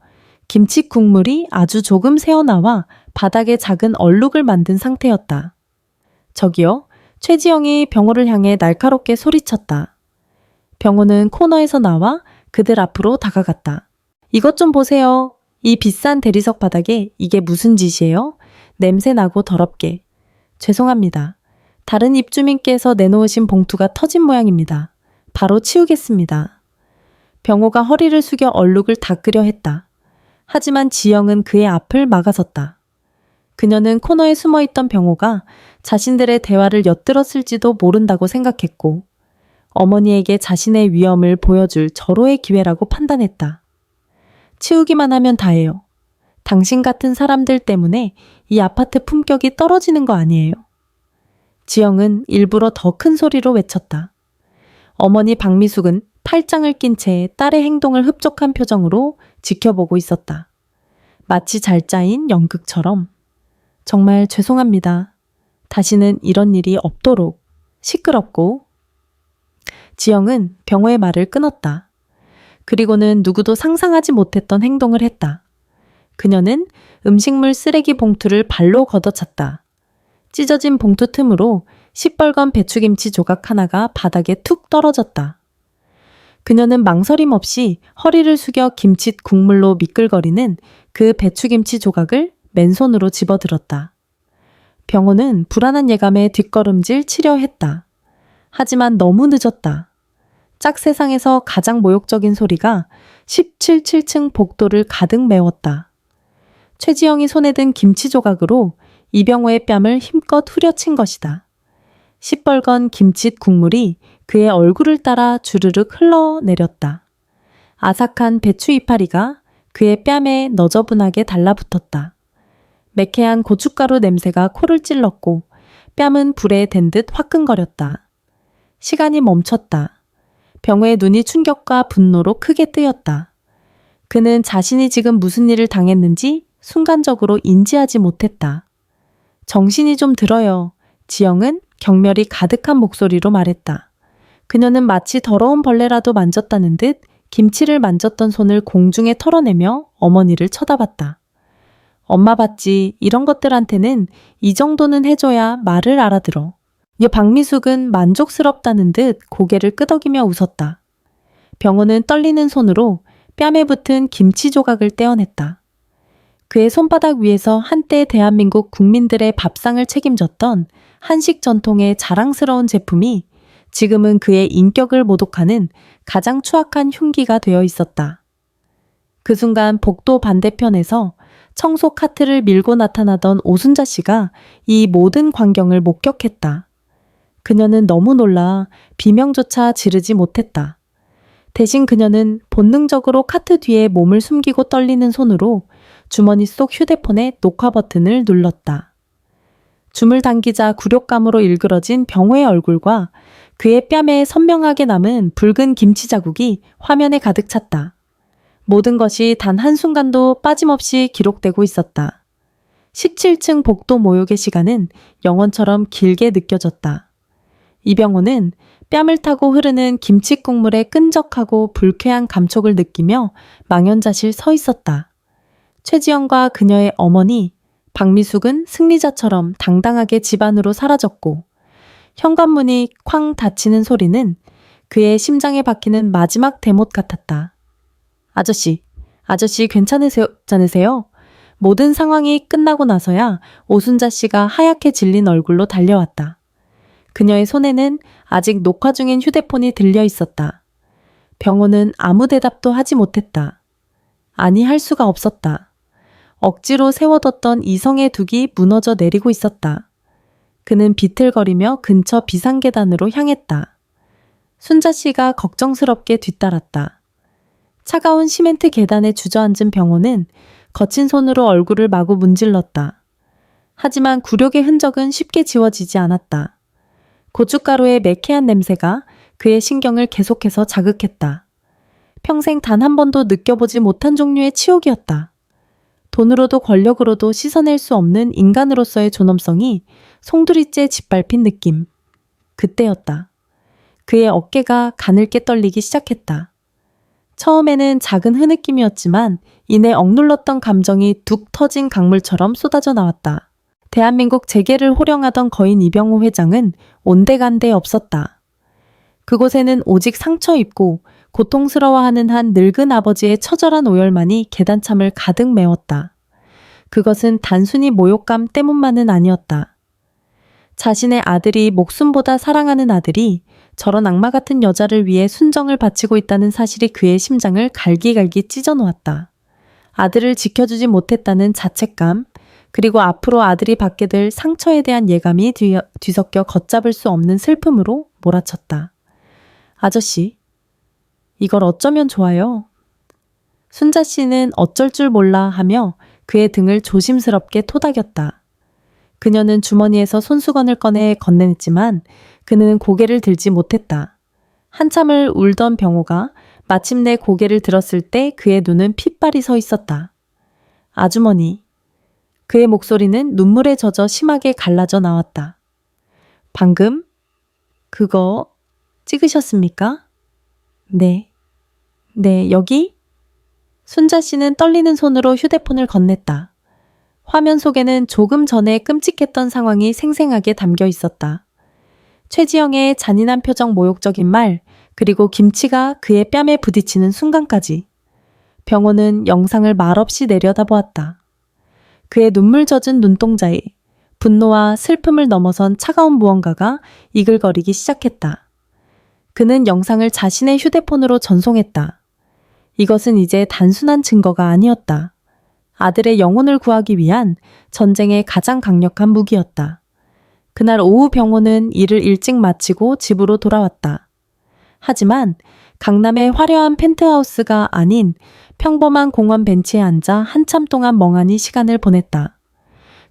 김치 국물이 아주 조금 새어나와 바닥에 작은 얼룩을 만든 상태였다. 저기요, 최지영이 병호를 향해 날카롭게 소리쳤다. 병호는 코너에서 나와 그들 앞으로 다가갔다. 이것 좀 보세요. 이 비싼 대리석 바닥에 이게 무슨 짓이에요? 냄새 나고 더럽게. 죄송합니다. 다른 입주민께서 내놓으신 봉투가 터진 모양입니다. 바로 치우겠습니다. 병호가 허리를 숙여 얼룩을 닦으려 했다. 하지만 지영은 그의 앞을 막아섰다. 그녀는 코너에 숨어있던 병호가 자신들의 대화를 엿들었을지도 모른다고 생각했고 어머니에게 자신의 위험을 보여줄 절호의 기회라고 판단했다. 치우기만 하면 다예요. 당신 같은 사람들 때문에 이 아파트 품격이 떨어지는 거 아니에요. 지영은 일부러 더 큰 소리로 외쳤다. 어머니 박미숙은 팔짱을 낀 채 딸의 행동을 흡족한 표정으로 지켜보고 있었다. 마치 잘 짜인 연극처럼. 정말 죄송합니다. 다시는 이런 일이 없도록. 시끄럽고. 지영은 병호의 말을 끊었다. 그리고는 누구도 상상하지 못했던 행동을 했다. 그녀는 음식물 쓰레기 봉투를 발로 걷어찼다. 찢어진 봉투 틈으로 시뻘건 배추김치 조각 하나가 바닥에 툭 떨어졌다. 그녀는 망설임 없이 허리를 숙여 김치 국물로 미끌거리는 그 배추김치 조각을 맨손으로 집어들었다. 병호는 불안한 예감에 뒷걸음질 치려 했다. 하지만 너무 늦었다. 짝세상에서 가장 모욕적인 소리가 17층 복도를 가득 메웠다. 최지영이 손에 든 김치 조각으로 이병호의 뺨을 힘껏 후려친 것이다. 시뻘건 김치 국물이 그의 얼굴을 따라 주르륵 흘러내렸다. 아삭한 배추 이파리가 그의 뺨에 너저분하게 달라붙었다. 매캐한 고춧가루 냄새가 코를 찔렀고 뺨은 불에 댄 듯 화끈거렸다. 시간이 멈췄다. 병호의 눈이 충격과 분노로 크게 뜨였다. 그는 자신이 지금 무슨 일을 당했는지 순간적으로 인지하지 못했다. 정신이 좀 들어요. 지영은 경멸이 가득한 목소리로 말했다. 그녀는 마치 더러운 벌레라도 만졌다는 듯 김치를 만졌던 손을 공중에 털어내며 어머니를 쳐다봤다. 엄마 봤지, 이런 것들한테는 이 정도는 해줘야 말을 알아들어. 박미숙은 만족스럽다는 듯 고개를 끄덕이며 웃었다. 병호는 떨리는 손으로 뺨에 붙은 김치 조각을 떼어냈다. 그의 손바닥 위에서 한때 대한민국 국민들의 밥상을 책임졌던 한식 전통의 자랑스러운 제품이 지금은 그의 인격을 모독하는 가장 추악한 흉기가 되어 있었다. 그 순간 복도 반대편에서 청소 카트를 밀고 나타나던 오순자 씨가 이 모든 광경을 목격했다. 그녀는 너무 놀라 비명조차 지르지 못했다. 대신 그녀는 본능적으로 카트 뒤에 몸을 숨기고 떨리는 손으로 주머니 속 휴대폰의 녹화 버튼을 눌렀다. 줌을 당기자 굴욕감으로 일그러진 병호의 얼굴과 그의 뺨에 선명하게 남은 붉은 김치 자국이 화면에 가득 찼다. 모든 것이 단 한순간도 빠짐없이 기록되고 있었다. 17층 복도 모욕의 시간은 영원처럼 길게 느껴졌다. 이병호는 뺨을 타고 흐르는 김치 국물의 끈적하고 불쾌한 감촉을 느끼며 망연자실 서 있었다. 최지영과 그녀의 어머니, 박미숙은 승리자처럼 당당하게 집 안으로 사라졌고 현관문이 쾅 닫히는 소리는 그의 심장에 박히는 마지막 대못 같았다. 아저씨 괜찮으세요? 모든 상황이 끝나고 나서야 오순자 씨가 하얗게 질린 얼굴로 달려왔다. 그녀의 손에는 아직 녹화 중인 휴대폰이 들려 있었다. 병호는 아무 대답도 하지 못했다. 아니, 할 수가 없었다. 억지로 세워뒀던 이성의 둑이 무너져 내리고 있었다. 그는 비틀거리며 근처 비상계단으로 향했다. 순자 씨가 걱정스럽게 뒤따랐다. 차가운 시멘트 계단에 주저앉은 병호는 거친 손으로 얼굴을 마구 문질렀다. 하지만 굴욕의 흔적은 쉽게 지워지지 않았다. 고춧가루의 매캐한 냄새가 그의 신경을 계속해서 자극했다. 평생 단 한 번도 느껴보지 못한 종류의 치욕이었다. 돈으로도 권력으로도 씻어낼 수 없는 인간으로서의 존엄성이 송두리째 짓밟힌 느낌. 그때였다. 그의 어깨가 가늘게 떨리기 시작했다. 처음에는 작은 흐느낌이었지만 이내 억눌렀던 감정이 뚝 터진 강물처럼 쏟아져 나왔다. 대한민국 재계를 호령하던 거인 이병호 회장은 온데간데 없었다. 그곳에는 오직 상처 입고 고통스러워하는 한 늙은 아버지의 처절한 오열만이 계단참을 가득 메웠다. 그것은 단순히 모욕감 때문만은 아니었다. 자신의 아들이 목숨보다 사랑하는 아들이 저런 악마 같은 여자를 위해 순정을 바치고 있다는 사실이 그의 심장을 갈기갈기 찢어놓았다. 아들을 지켜주지 못했다는 자책감, 그리고 앞으로 아들이 받게 될 상처에 대한 예감이 뒤섞여 걷잡을 수 없는 슬픔으로 몰아쳤다. 아저씨, 이걸 어쩌면 좋아요? 순자 씨는 어쩔 줄 몰라 하며 그의 등을 조심스럽게 토닥였다. 그녀는 주머니에서 손수건을 꺼내 건네냈지만 그는 고개를 들지 못했다. 한참을 울던 병호가 마침내 고개를 들었을 때 그의 눈은 핏발이 서 있었다. 아주머니. 그의 목소리는 눈물에 젖어 심하게 갈라져 나왔다. 방금? 그거 찍으셨습니까? 네. 네, 여기? 순자 씨는 떨리는 손으로 휴대폰을 건넸다. 화면 속에는 조금 전에 끔찍했던 상황이 생생하게 담겨 있었다. 최지영의 잔인한 표정, 모욕적인 말, 그리고 김치가 그의 뺨에 부딪히는 순간까지. 병호는 영상을 말없이 내려다보았다. 그의 눈물 젖은 눈동자에 분노와 슬픔을 넘어선 차가운 무언가가 이글거리기 시작했다. 그는 영상을 자신의 휴대폰으로 전송했다. 이것은 이제 단순한 증거가 아니었다. 아들의 영혼을 구하기 위한 전쟁의 가장 강력한 무기였다. 그날 오후 병호는 일을 일찍 마치고 집으로 돌아왔다. 하지만 강남의 화려한 펜트하우스가 아닌 평범한 공원 벤치에 앉아 한참 동안 멍하니 시간을 보냈다.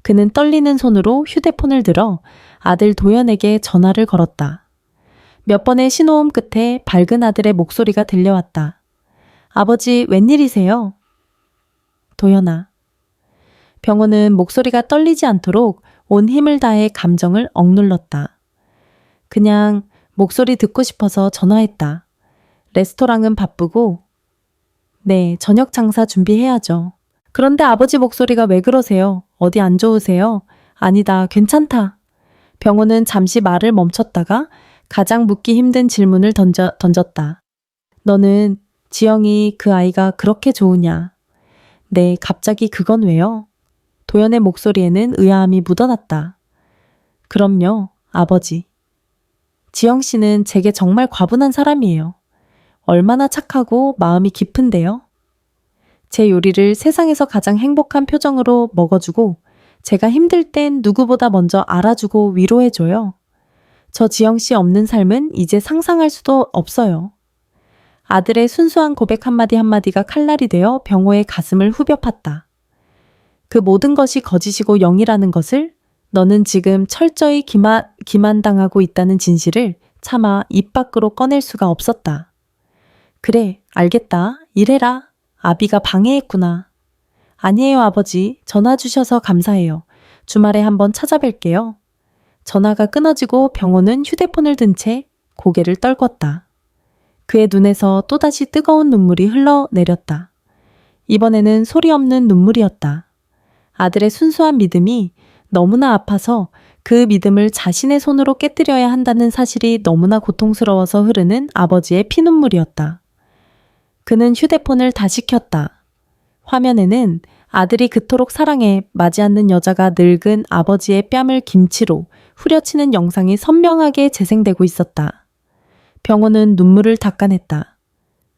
그는 떨리는 손으로 휴대폰을 들어 아들 도연에게 전화를 걸었다. 몇 번의 신호음 끝에 밝은 아들의 목소리가 들려왔다. 아버지, 웬일이세요? 도연아. 병호는 목소리가 떨리지 않도록 온 힘을 다해 감정을 억눌렀다. 그냥 목소리 듣고 싶어서 전화했다. 레스토랑은 바쁘고, 네, 저녁 장사 준비해야죠. 그런데 아버지 목소리가 왜 그러세요? 어디 안 좋으세요? 아니다, 괜찮다. 병호는 잠시 말을 멈췄다가 가장 묻기 힘든 질문을 던졌다. 너는 지영이 그 아이가 그렇게 좋으냐? 네, 갑자기 그건 왜요? 도연의 목소리에는 의아함이 묻어났다. 그럼요, 아버지. 지영 씨는 제게 정말 과분한 사람이에요. 얼마나 착하고 마음이 깊은데요. 제 요리를 세상에서 가장 행복한 표정으로 먹어주고 제가 힘들 땐 누구보다 먼저 알아주고 위로해줘요. 저 지영 씨 없는 삶은 이제 상상할 수도 없어요. 아들의 순수한 고백 한마디 한마디가 칼날이 되어 병호의 가슴을 후벼 팠다. 그 모든 것이 거짓이고 영이라는 것을 너는 지금 철저히 기만당하고 있다는 진실을 차마 입 밖으로 꺼낼 수가 없었다. 그래, 알겠다. 이래라. 아비가 방해했구나. 아니에요, 아버지. 전화 주셔서 감사해요. 주말에 한번 찾아뵐게요. 전화가 끊어지고 병호는 휴대폰을 든 채 고개를 떨궜다. 그의 눈에서 또다시 뜨거운 눈물이 흘러내렸다. 이번에는 소리 없는 눈물이었다. 아들의 순수한 믿음이 너무나 아파서 그 믿음을 자신의 손으로 깨뜨려야 한다는 사실이 너무나 고통스러워서 흐르는 아버지의 피눈물이었다. 그는 휴대폰을 다시 켰다. 화면에는 아들이 그토록 사랑해 마지 않는 여자가 늙은 아버지의 뺨을 김치로 후려치는 영상이 선명하게 재생되고 있었다. 병호는 눈물을 닦아냈다.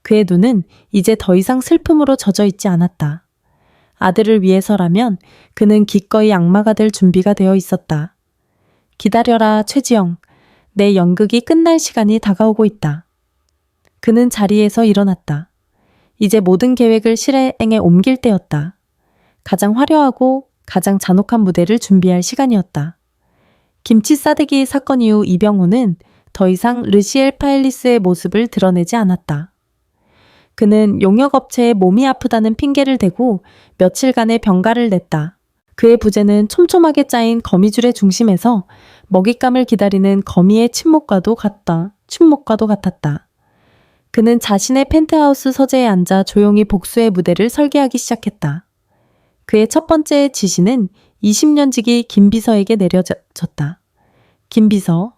그의 눈은 이제 더 이상 슬픔으로 젖어 있지 않았다. 아들을 위해서라면 그는 기꺼이 악마가 될 준비가 되어 있었다. 기다려라, 최지영. 내 연극이 끝날 시간이 다가오고 있다. 그는 자리에서 일어났다. 이제 모든 계획을 실행에 옮길 때였다. 가장 화려하고 가장 잔혹한 무대를 준비할 시간이었다. 김치 싸대기 사건 이후 이병호는 더 이상 르시엘 파일리스의 모습을 드러내지 않았다. 그는 용역업체에 몸이 아프다는 핑계를 대고 며칠간의 병가를 냈다. 그의 부재는 촘촘하게 짜인 거미줄의 중심에서 먹잇감을 기다리는 거미의 침묵과도 같았다. 그는 자신의 펜트하우스 서재에 앉아 조용히 복수의 무대를 설계하기 시작했다. 그의 첫 번째 지시는 20년 지기 김 비서에게 내려졌다. 김 비서,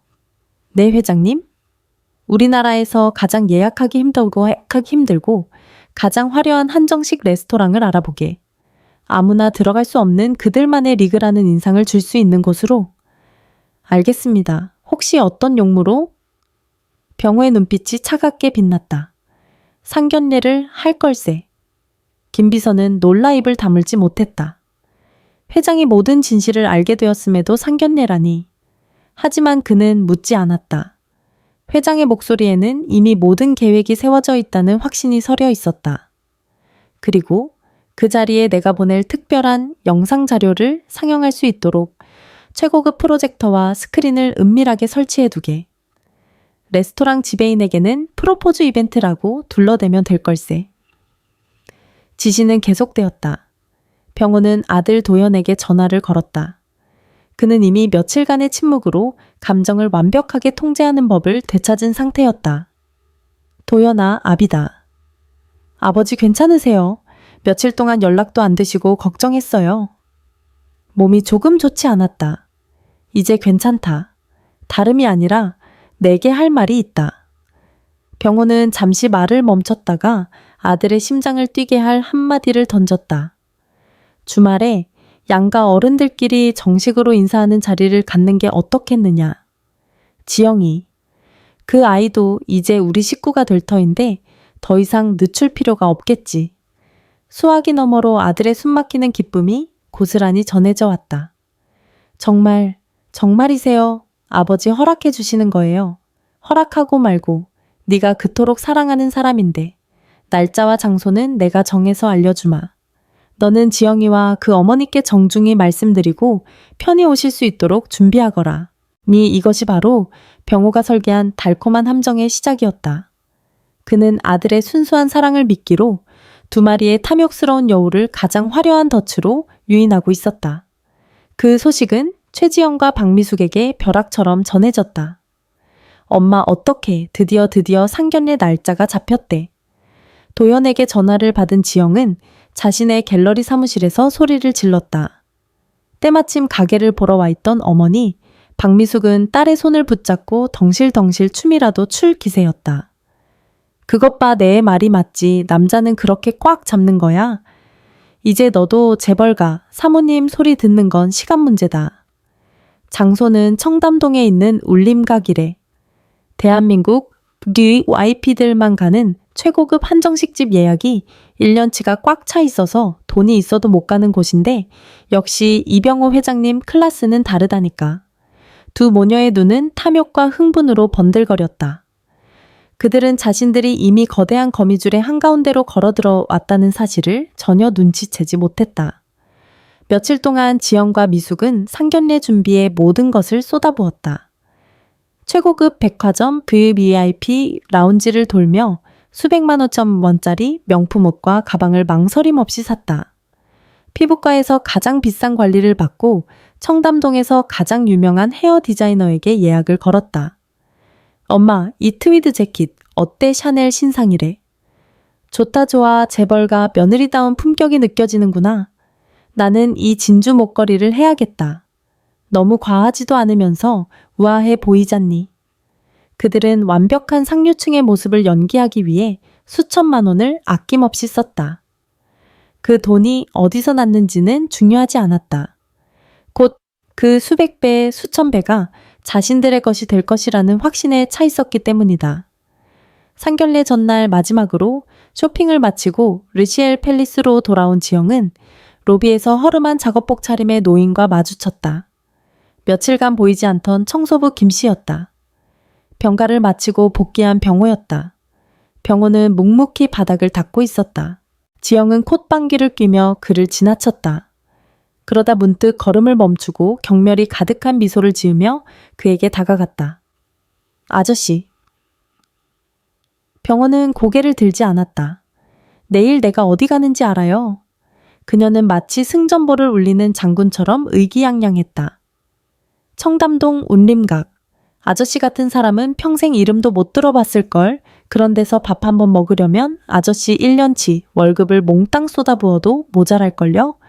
네 회장님? 우리나라에서 가장 예약하기 힘들고 가장 화려한 한정식 레스토랑을 알아보게. 아무나 들어갈 수 없는 그들만의 리그라는 인상을 줄 수 있는 곳으로. 알겠습니다. 혹시 어떤 용무로? 병호의 눈빛이 차갑게 빛났다. 상견례를 할 걸세. 김 비서는 놀라 입을 다물지 못했다. 회장이 모든 진실을 알게 되었음에도 상견례라니. 하지만 그는 묻지 않았다. 회장의 목소리에는 이미 모든 계획이 세워져 있다는 확신이 서려 있었다. 그리고 그 자리에 내가 보낼 특별한 영상 자료를 상영할 수 있도록 최고급 프로젝터와 스크린을 은밀하게 설치해두게. 레스토랑 지배인에게는 프로포즈 이벤트라고 둘러대면 될 걸세. 지시는 계속되었다. 병호는 아들 도연에게 전화를 걸었다. 그는 이미 며칠간의 침묵으로 감정을 완벽하게 통제하는 법을 되찾은 상태였다. 도연아, 아비다. 아버지 괜찮으세요? 며칠 동안 연락도 안 드시고 걱정했어요. 몸이 조금 좋지 않았다. 이제 괜찮다. 다름이 아니라 내게 할 말이 있다. 병호는 잠시 말을 멈췄다가 아들의 심장을 뛰게 할 한마디를 던졌다. 주말에 양가 어른들끼리 정식으로 인사하는 자리를 갖는 게 어떻겠느냐. 지영이. 그 아이도 이제 우리 식구가 될 터인데 더 이상 늦출 필요가 없겠지. 수화기 너머로 아들의 숨막히는 기쁨이 고스란히 전해져 왔다. 정말이세요. 아버지 허락해 주시는 거예요. 허락하고 말고 네가 그토록 사랑하는 사람인데 날짜와 장소는 내가 정해서 알려주마. 너는 지영이와 그 어머니께 정중히 말씀드리고 편히 오실 수 있도록 준비하거라. 이것이 바로 병호가 설계한 달콤한 함정의 시작이었다. 그는 아들의 순수한 사랑을 미끼로 두 마리의 탐욕스러운 여우를 가장 화려한 덫으로 유인하고 있었다. 그 소식은 최지영과 박미숙에게 벼락처럼 전해졌다. 엄마 어떡해. 드디어 상견례 날짜가 잡혔대. 도연에게 전화를 받은 지영은 자신의 갤러리 사무실에서 소리를 질렀다. 때마침 가게를 보러 와 있던 어머니 박미숙은 딸의 손을 붙잡고 덩실덩실 춤이라도 출 기세였다. 그것 봐, 내 말이 맞지. 남자는 그렇게 꽉 잡는 거야. 이제 너도 재벌 가. 사모님 소리 듣는 건 시간 문제다. 장소는 청담동에 있는 울림각이래. 대한민국 VIP들만 가는 최고급 한정식집 예약이 1년치가 꽉 차 있어서 돈이 있어도 못 가는 곳인데 역시 이병호 회장님 클래스는 다르다니까. 두 모녀의 눈은 탐욕과 흥분으로 번들거렸다. 그들은 자신들이 이미 거대한 거미줄의 한가운데로 걸어들어 왔다는 사실을 전혀 눈치채지 못했다. 며칠 동안 지영과 미숙은 상견례 준비에 모든 것을 쏟아부었다. 최고급 백화점 VIP 라운지를 돌며 수백만 원짜리 명품 옷과 가방을 망설임 없이 샀다. 피부과에서 가장 비싼 관리를 받고 청담동에서 가장 유명한 헤어 디자이너에게 예약을 걸었다. 엄마, 이 트위드 재킷 어때? 샤넬 신상이래. 좋다 좋아. 재벌가 며느리다운 품격이 느껴지는구나. 나는 이 진주 목걸이를 해야겠다. 너무 과하지도 않으면서 우아해 보이잖니. 그들은 완벽한 상류층의 모습을 연기하기 위해 수천만 원을 아낌없이 썼다. 그 돈이 어디서 났는지는 중요하지 않았다. 곧 그 수백 배, 수천 배가 자신들의 것이 될 것이라는 확신에 차 있었기 때문이다. 상견례 전날 마지막으로 쇼핑을 마치고 르시엘 팰리스로 돌아온 지영은 로비에서 허름한 작업복 차림의 노인과 마주쳤다. 며칠간 보이지 않던 청소부 김씨였다. 병가를 마치고 복귀한 병호였다. 병호는 묵묵히 바닥을 닦고 있었다. 지영은 콧방귀를 뀌며 그를 지나쳤다. 그러다 문득 걸음을 멈추고 경멸이 가득한 미소를 지으며 그에게 다가갔다. 아저씨. 병호는 고개를 들지 않았다. 내일 내가 어디 가는지 알아요. 그녀는 마치 승전보를 울리는 장군처럼 의기양양했다. 청담동 운림각. 아저씨 같은 사람은 평생 이름도 못 들어봤을걸. 그런 데서 밥 한번 먹으려면 아저씨 1년치 월급을 몽땅 쏟아부어도 모자랄걸요.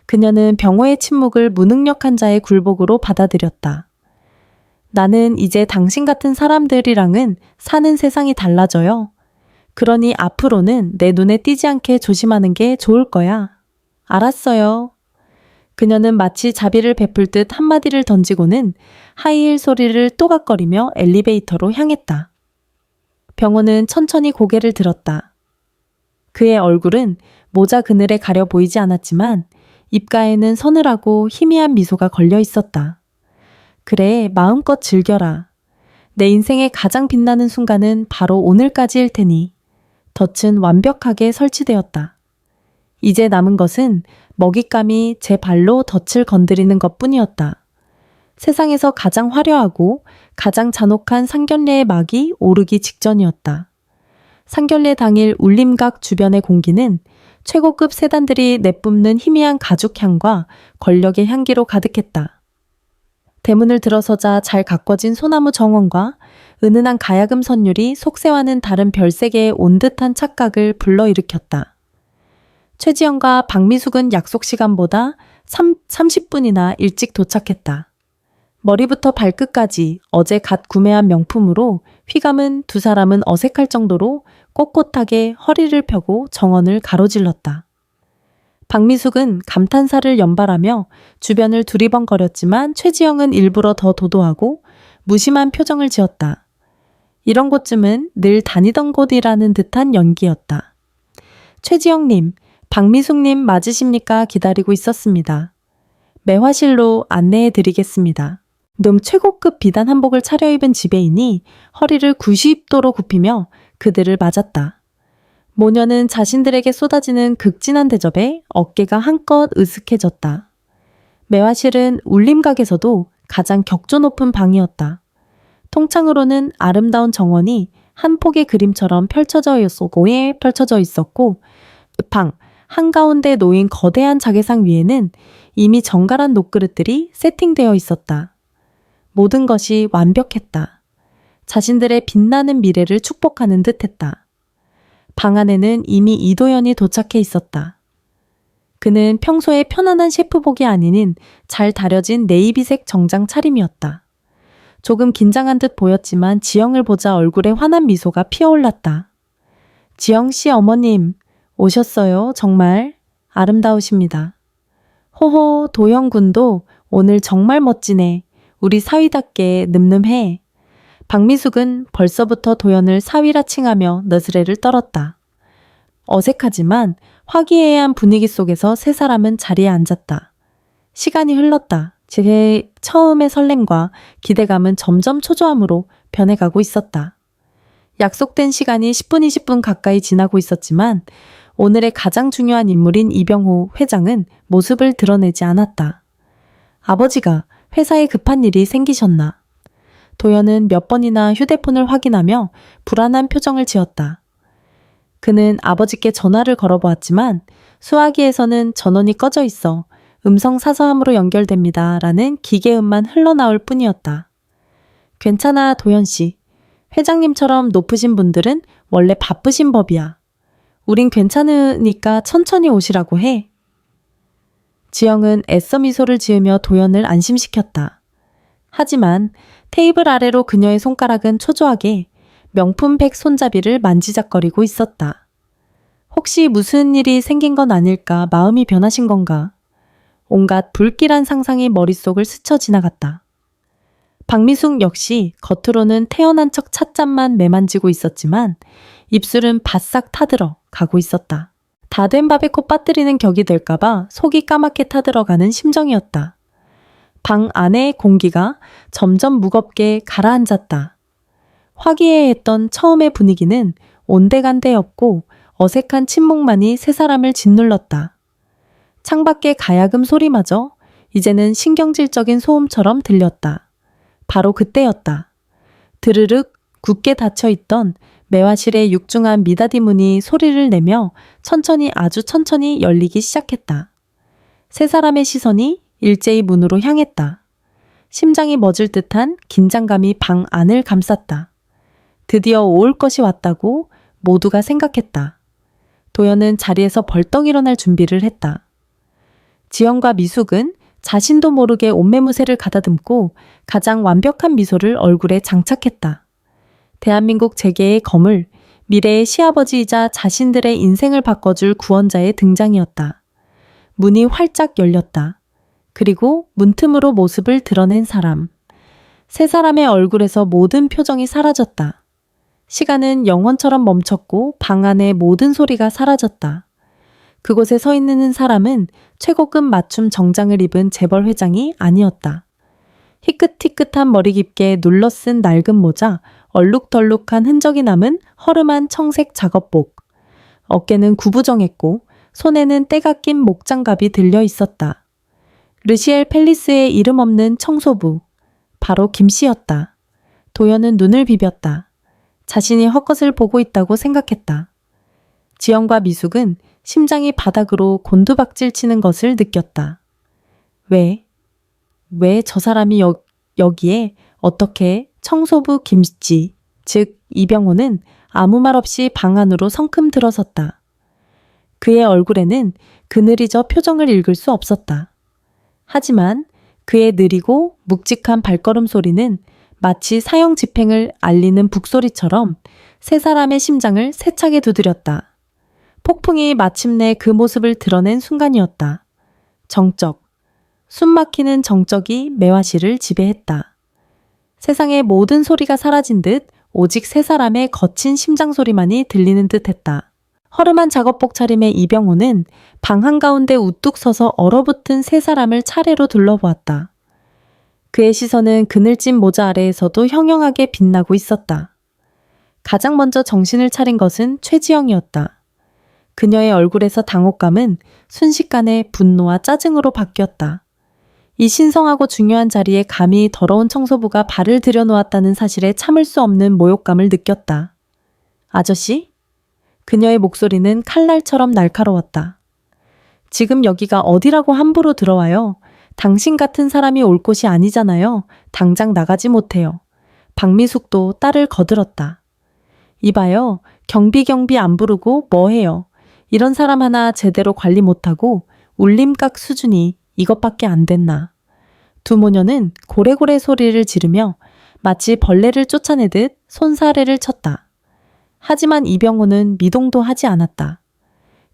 그녀는 병호의 침묵을 무능력한 자의 굴복으로 받아들였다. 나는 이제 당신 같은 사람들이랑은 사는 세상이 달라져요. 그러니 앞으로는 내 눈에 띄지 않게 조심하는 게 좋을 거야. 알았어요. 그녀는 마치 자비를 베풀 듯 한마디를 던지고는 하이힐 소리를 또각거리며 엘리베이터로 향했다. 병호는 천천히 고개를 들었다. 그의 얼굴은 모자 그늘에 가려 보이지 않았지만 입가에는 서늘하고 희미한 미소가 걸려 있었다. 그래, 마음껏 즐겨라. 내 인생의 가장 빛나는 순간은 바로 오늘까지일 테니. 덫은 완벽하게 설치되었다. 이제 남은 것은 먹잇감이 제 발로 덫을 건드리는 것뿐이었다. 세상에서 가장 화려하고 가장 잔혹한 상견례의 막이 오르기 직전이었다. 상견례 당일 울림각 주변의 공기는 최고급 세단들이 내뿜는 희미한 가죽향과 권력의 향기로 가득했다. 대문을 들어서자 잘 가꿔진 소나무 정원과 은은한 가야금 선율이 속세와는 다른 별세계에 온 듯한 착각을 불러일으켰다. 최지영과 박미숙은 약속 시간보다 30분이나 일찍 도착했다. 머리부터 발끝까지 어제 갓 구매한 명품으로 휘감은 두 사람은 어색할 정도로 꼿꼿하게 허리를 펴고 정원을 가로질렀다. 박미숙은 감탄사를 연발하며 주변을 두리번거렸지만 최지영은 일부러 더 도도하고 무심한 표정을 지었다. 이런 곳쯤은 늘 다니던 곳이라는 듯한 연기였다. 최지영님, 박미숙님 맞으십니까? 기다리고 있었습니다. 매화실로 안내해 드리겠습니다. 최고급 비단 한복을 차려입은 지배인이 허리를 90도로 굽히며 그들을 맞았다. 모녀는 자신들에게 쏟아지는 극진한 대접에 어깨가 한껏 으슥해졌다. 매화실은 울림각에서도 가장 격조 높은 방이었다. 통창으로는 아름다운 정원이 한 폭의 그림처럼 펼쳐져 있었고 방 한가운데 놓인 거대한 자개상 위에는 이미 정갈한 녹그릇들이 세팅되어 있었다. 모든 것이 완벽했다. 자신들의 빛나는 미래를 축복하는 듯했다. 방 안에는 이미 이도현이 도착해 있었다. 그는 평소에 편안한 셰프복이 아닌 잘 다려진 네이비색 정장 차림이었다. 조금 긴장한 듯 보였지만 지영을 보자 얼굴에 환한 미소가 피어올랐다. 지영 씨 어머님, 오셨어요. 정말 아름다우십니다. 호호, 도영 군도 오늘 정말 멋지네. 우리 사위답게 늠름해. 박미숙은 벌써부터 도연을 사위라 칭하며 너스레를 떨었다. 어색하지만 화기애애한 분위기 속에서 세 사람은 자리에 앉았다. 시간이 흘렀다. 제 처음의 설렘과 기대감은 점점 초조함으로 변해가고 있었다. 약속된 시간이 10분, 20분 가까이 지나고 있었지만 오늘의 가장 중요한 인물인 이병호 회장은 모습을 드러내지 않았다. 아버지가 회사에 급한 일이 생기셨나? 도연은 몇 번이나 휴대폰을 확인하며 불안한 표정을 지었다. 그는 아버지께 전화를 걸어보았지만 수화기에서는 전원이 꺼져 있어 음성 사서함으로 연결됩니다. 라는 기계음만 흘러나올 뿐이었다. 괜찮아, 도연씨. 회장님처럼 높으신 분들은 원래 바쁘신 법이야. 우린 괜찮으니까 천천히 오시라고 해. 지영은 애써 미소를 지으며 도연을 안심시켰다. 하지만 테이블 아래로 그녀의 손가락은 초조하게 명품백 손잡이를 만지작거리고 있었다. 혹시 무슨 일이 생긴 건 아닐까 마음이 변하신 건가? 온갖 불길한 상상이 머릿속을 스쳐 지나갔다. 박미숙 역시 겉으로는 태연한 척 찻잔만 매만지고 있었지만 입술은 바싹 타들어 가고 있었다. 다 된 밥에 코 빠뜨리는 격이 될까봐 속이 까맣게 타들어가는 심정이었다. 방 안의 공기가 점점 무겁게 가라앉았다. 화기애애했던 처음의 분위기는 온데간데였고 어색한 침묵만이 세 사람을 짓눌렀다. 창밖의 가야금 소리마저 이제는 신경질적인 소음처럼 들렸다. 바로 그때였다. 드르륵 굳게 닫혀있던 매화실의 육중한 미닫이 문이 소리를 내며 천천히 아주 천천히 열리기 시작했다. 세 사람의 시선이 일제히 문으로 향했다. 심장이 멎을 듯한 긴장감이 방 안을 감쌌다. 드디어 올 것이 왔다고 모두가 생각했다. 도연은 자리에서 벌떡 일어날 준비를 했다. 지영과 미숙은 자신도 모르게 옷매무새를 가다듬고 가장 완벽한 미소를 얼굴에 장착했다. 대한민국 재계의 거물, 미래의 시아버지이자 자신들의 인생을 바꿔줄 구원자의 등장이었다. 문이 활짝 열렸다. 그리고 문틈으로 모습을 드러낸 사람. 세 사람의 얼굴에서 모든 표정이 사라졌다. 시간은 영원처럼 멈췄고 방 안의 모든 소리가 사라졌다. 그곳에 서 있는 사람은 최고급 맞춤 정장을 입은 재벌 회장이 아니었다. 희끗희끗한 머리 깊게 눌러쓴 낡은 모자, 얼룩덜룩한 흔적이 남은 허름한 청색 작업복. 어깨는 구부정했고 손에는 때가 낀 목장갑이 들려 있었다. 르시엘 팰리스의 이름 없는 청소부. 바로 김씨였다. 도연은 눈을 비볐다. 자신이 헛것을 보고 있다고 생각했다. 지영과 미숙은 심장이 바닥으로 곤두박질 치는 것을 느꼈다. 왜 저 사람이 여기에 어떻게 청소부 김씨, 즉 이병호는 아무 말 없이 방 안으로 성큼 들어섰다. 그의 얼굴에는 그늘이 져 표정을 읽을 수 없었다. 하지만 그의 느리고 묵직한 발걸음 소리는 마치 사형 집행을 알리는 북소리처럼 세 사람의 심장을 세차게 두드렸다. 폭풍이 마침내 그 모습을 드러낸 순간이었다. 정적. 숨막히는 정적이 매화실을 지배했다. 세상의 모든 소리가 사라진 듯 오직 세 사람의 거친 심장 소리만이 들리는 듯 했다. 허름한 작업복 차림의 이병호는 방 한가운데 우뚝 서서 얼어붙은 세 사람을 차례로 둘러보았다. 그의 시선은 그늘진 모자 아래에서도 형형하게 빛나고 있었다. 가장 먼저 정신을 차린 것은 최지영이었다. 그녀의 얼굴에서 당혹감은 순식간에 분노와 짜증으로 바뀌었다. 이 신성하고 중요한 자리에 감히 더러운 청소부가 발을 들여놓았다는 사실에 참을 수 없는 모욕감을 느꼈다. 아저씨? 그녀의 목소리는 칼날처럼 날카로웠다. 지금 여기가 어디라고 함부로 들어와요? 당신 같은 사람이 올 곳이 아니잖아요. 당장 나가지 못해요. 박미숙도 딸을 거들었다. 이봐요. 경비 안 부르고 뭐 해요. 이런 사람 하나 제대로 관리 못하고 울림각 수준이 이것밖에 안 됐나. 두 모녀는 고래고래 소리를 지르며 마치 벌레를 쫓아내듯 손사래를 쳤다. 하지만 이병호는 미동도 하지 않았다.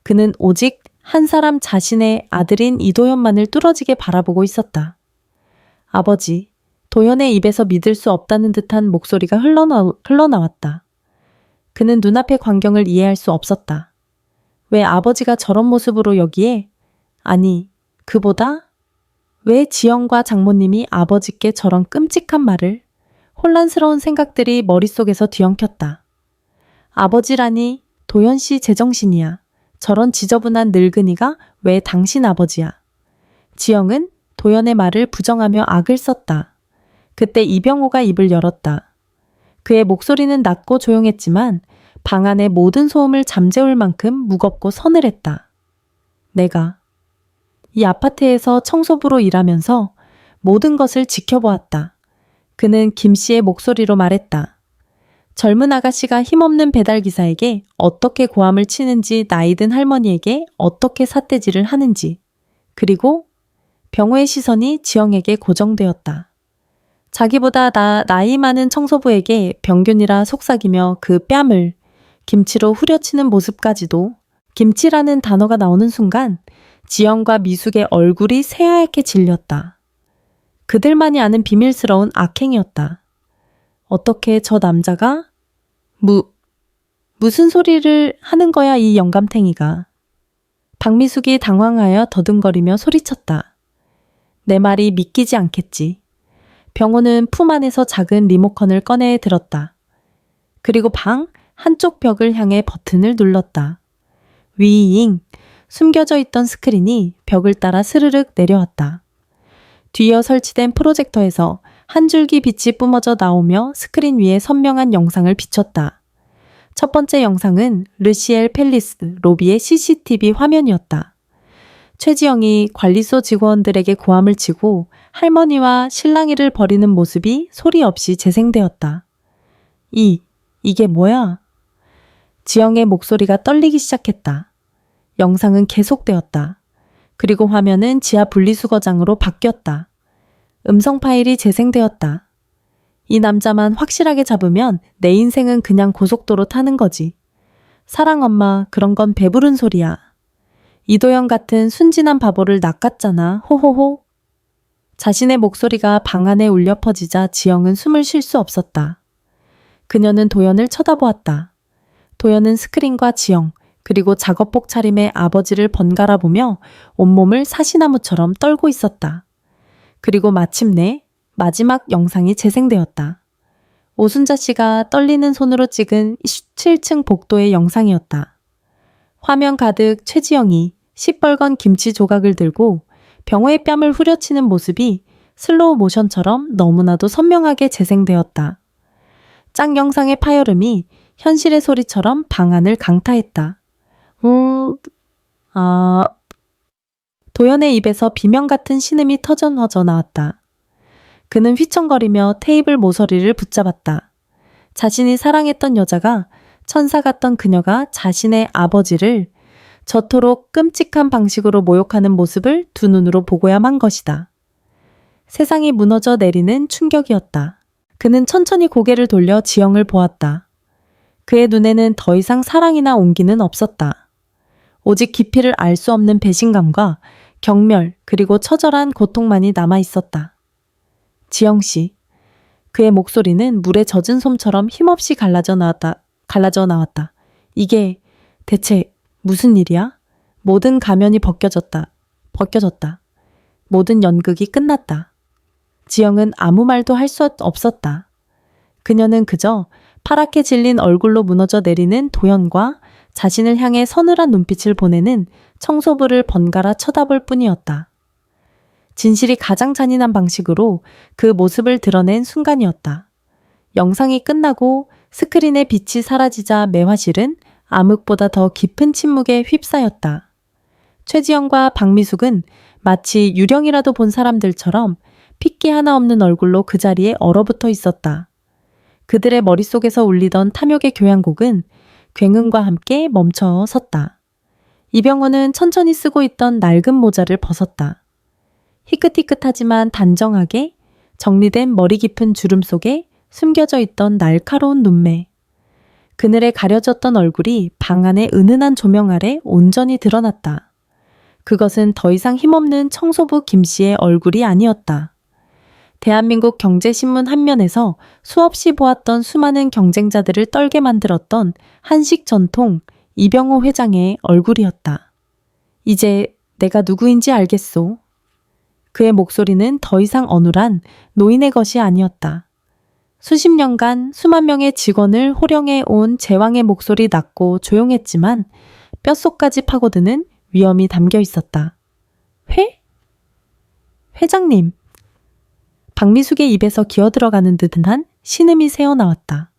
그는 오직 한 사람 자신의 아들인 이도현만을 뚫어지게 바라보고 있었다. 아버지, 도현의 입에서 믿을 수 없다는 듯한 목소리가 흘러나왔다. 그는 눈앞의 광경을 이해할 수 없었다. 왜 아버지가 저런 모습으로 여기에? 아니, 그보다 왜 지영과 장모님이 아버지께 저런 끔찍한 말을? 혼란스러운 생각들이 머릿속에서 뒤엉켰다. 아버지라니 도현 씨 제정신이야. 저런 지저분한 늙은이가 왜 당신 아버지야? 지영은 도현의 말을 부정하며 악을 썼다. 그때 이병호가 입을 열었다. 그의 목소리는 낮고 조용했지만 방 안의 모든 소음을 잠재울 만큼 무겁고 서늘했다. 내가 이 아파트에서 청소부로 일하면서 모든 것을 지켜보았다. 그는 김 씨의 목소리로 말했다. 젊은 아가씨가 힘없는 배달기사에게 어떻게 고함을 치는지 나이든 할머니에게 어떻게 삿대질을 하는지, 그리고 병호의 시선이 지영에게 고정되었다. 자기보다 나이 많은 청소부에게 병균이라 속삭이며 그 뺨을 김치로 후려치는 모습까지도. 김치라는 단어가 나오는 순간 지영과 미숙의 얼굴이 새하얗게 질렸다. 그들만이 아는 비밀스러운 악행이었다. 어떻게 저 남자가? 무슨 소리를 하는 거야 이 영감탱이가. 박미숙이 당황하여 더듬거리며 소리쳤다. 내 말이 믿기지 않겠지. 병호는 품 안에서 작은 리모컨을 꺼내 들었다. 그리고 방 한쪽 벽을 향해 버튼을 눌렀다. 위잉! 숨겨져 있던 스크린이 벽을 따라 스르륵 내려왔다. 뒤이어 설치된 프로젝터에서 한 줄기 빛이 뿜어져 나오며 스크린 위에 선명한 영상을 비췄다. 첫 번째 영상은 르시엘 팰리스 로비의 CCTV 화면이었다. 최지영이 관리소 직원들에게 고함을 치고 할머니와 실랑이를 벌이는 모습이 소리 없이 재생되었다. 이게 뭐야? 지영의 목소리가 떨리기 시작했다. 영상은 계속되었다. 그리고 화면은 지하 분리수거장으로 바뀌었다. 음성 파일이 재생되었다. 이 남자만 확실하게 잡으면 내 인생은 그냥 고속도로 타는 거지. 사랑 엄마, 그런 건 배부른 소리야. 이도현 같은 순진한 바보를 낚았잖아. 호호호. 자신의 목소리가 방 안에 울려 퍼지자 지영은 숨을 쉴 수 없었다. 그녀는 도현을 쳐다보았다. 도현은 스크린과 지영, 그리고 작업복 차림의 아버지를 번갈아 보며 온몸을 사시나무처럼 떨고 있었다. 그리고 마침내 마지막 영상이 재생되었다. 오순자 씨가 떨리는 손으로 찍은 17층 복도의 영상이었다. 화면 가득 최지영이 시뻘건 김치 조각을 들고 병호의 뺨을 후려치는 모습이 슬로우 모션처럼 너무나도 선명하게 재생되었다. 짱 영상의 파열음이 현실의 소리처럼 방 안을 강타했다. 도연의 입에서 비명 같은 신음이 터져너져 나왔다. 그는 휘청거리며 테이블 모서리를 붙잡았다. 자신이 사랑했던 여자가, 천사 같던 그녀가 자신의 아버지를 저토록 끔찍한 방식으로 모욕하는 모습을 두 눈으로 보고야만 것이다. 세상이 무너져 내리는 충격이었다. 그는 천천히 고개를 돌려 지영을 보았다. 그의 눈에는 더 이상 사랑이나 온기는 없었다. 오직 깊이를 알 수 없는 배신감과 경멸 그리고 처절한 고통만이 남아 있었다. 지영 씨. 그의 목소리는 물에 젖은 솜처럼 힘없이 갈라져 나왔다. 이게 대체 무슨 일이야? 모든 가면이 벗겨졌다. 모든 연극이 끝났다. 지영은 아무 말도 할 수 없었다. 그녀는 그저 파랗게 질린 얼굴로 무너져 내리는 도연과 자신을 향해 서늘한 눈빛을 보내는 청소부를 번갈아 쳐다볼 뿐이었다. 진실이 가장 잔인한 방식으로 그 모습을 드러낸 순간이었다. 영상이 끝나고 스크린의 빛이 사라지자 매화실은 암흑보다 더 깊은 침묵에 휩싸였다. 최지영과 박미숙은 마치 유령이라도 본 사람들처럼 핏기 하나 없는 얼굴로 그 자리에 얼어붙어 있었다. 그들의 머릿속에서 울리던 탐욕의 교향곡은 굉음과 함께 멈춰 섰다. 이병호는 천천히 쓰고 있던 낡은 모자를 벗었다. 희끗희끗하지만 단정하게 정리된 머리 깊은 주름 속에 숨겨져 있던 날카로운 눈매. 그늘에 가려졌던 얼굴이 방 안의 은은한 조명 아래 온전히 드러났다. 그것은 더 이상 힘없는 청소부 김씨의 얼굴이 아니었다. 대한민국 경제신문 한 면에서 수없이 보았던 수많은 경쟁자들을 떨게 만들었던 한식 전통 이병호 회장의 얼굴이었다. 이제 내가 누구인지 알겠소. 그의 목소리는 더 이상 어눌한 노인의 것이 아니었다. 수십 년간 수만 명의 직원을 호령해 온 제왕의 목소리 낮고 조용했지만 뼛속까지 파고드는 위험이 담겨 있었다. 회장님. 박미숙의 입에서 기어들어가는 듯한 신음이 새어나왔다.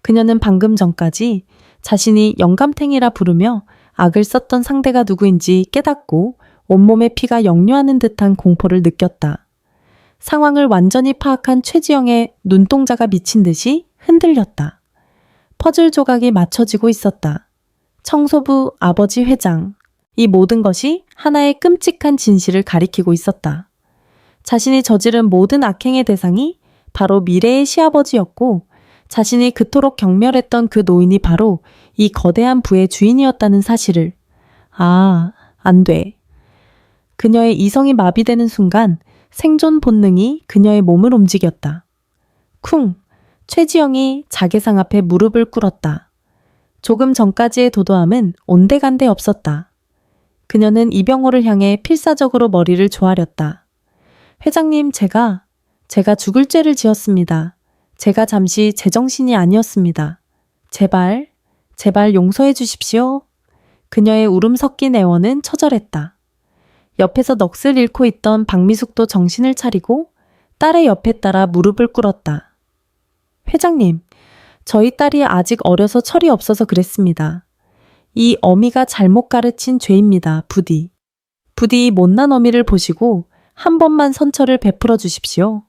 그녀는 방금 전까지 자신이 영감탱이라 부르며 악을 썼던 상대가 누구인지 깨닫고 온몸의 피가 역류하는 듯한 공포를 느꼈다. 상황을 완전히 파악한 최지영의 눈동자가 미친 듯이 흔들렸다. 퍼즐 조각이 맞춰지고 있었다. 청소부 아버지 회장. 이 모든 것이 하나의 끔찍한 진실을 가리키고 있었다. 자신이 저지른 모든 악행의 대상이 바로 미래의 시아버지였고 자신이 그토록 경멸했던 그 노인이 바로 이 거대한 부의 주인이었다는 사실을. 안 돼. 그녀의 이성이 마비되는 순간 생존 본능이 그녀의 몸을 움직였다. 쿵! 최지영이 자개상 앞에 무릎을 꿇었다. 조금 전까지의 도도함은 온데간데 없었다. 그녀는 이병호를 향해 필사적으로 머리를 조아렸다. 회장님, 제가 죽을 죄를 지었습니다. 제가 잠시 제정신이 아니었습니다. 제발 용서해 주십시오. 그녀의 울음 섞인 애원은 처절했다. 옆에서 넋을 잃고 있던 박미숙도 정신을 차리고 딸의 옆에 따라 무릎을 꿇었다. 회장님, 저희 딸이 아직 어려서 철이 없어서 그랬습니다. 이 어미가 잘못 가르친 죄입니다. 부디 이 못난 어미를 보시고 한 번만 선처를 베풀어 주십시오.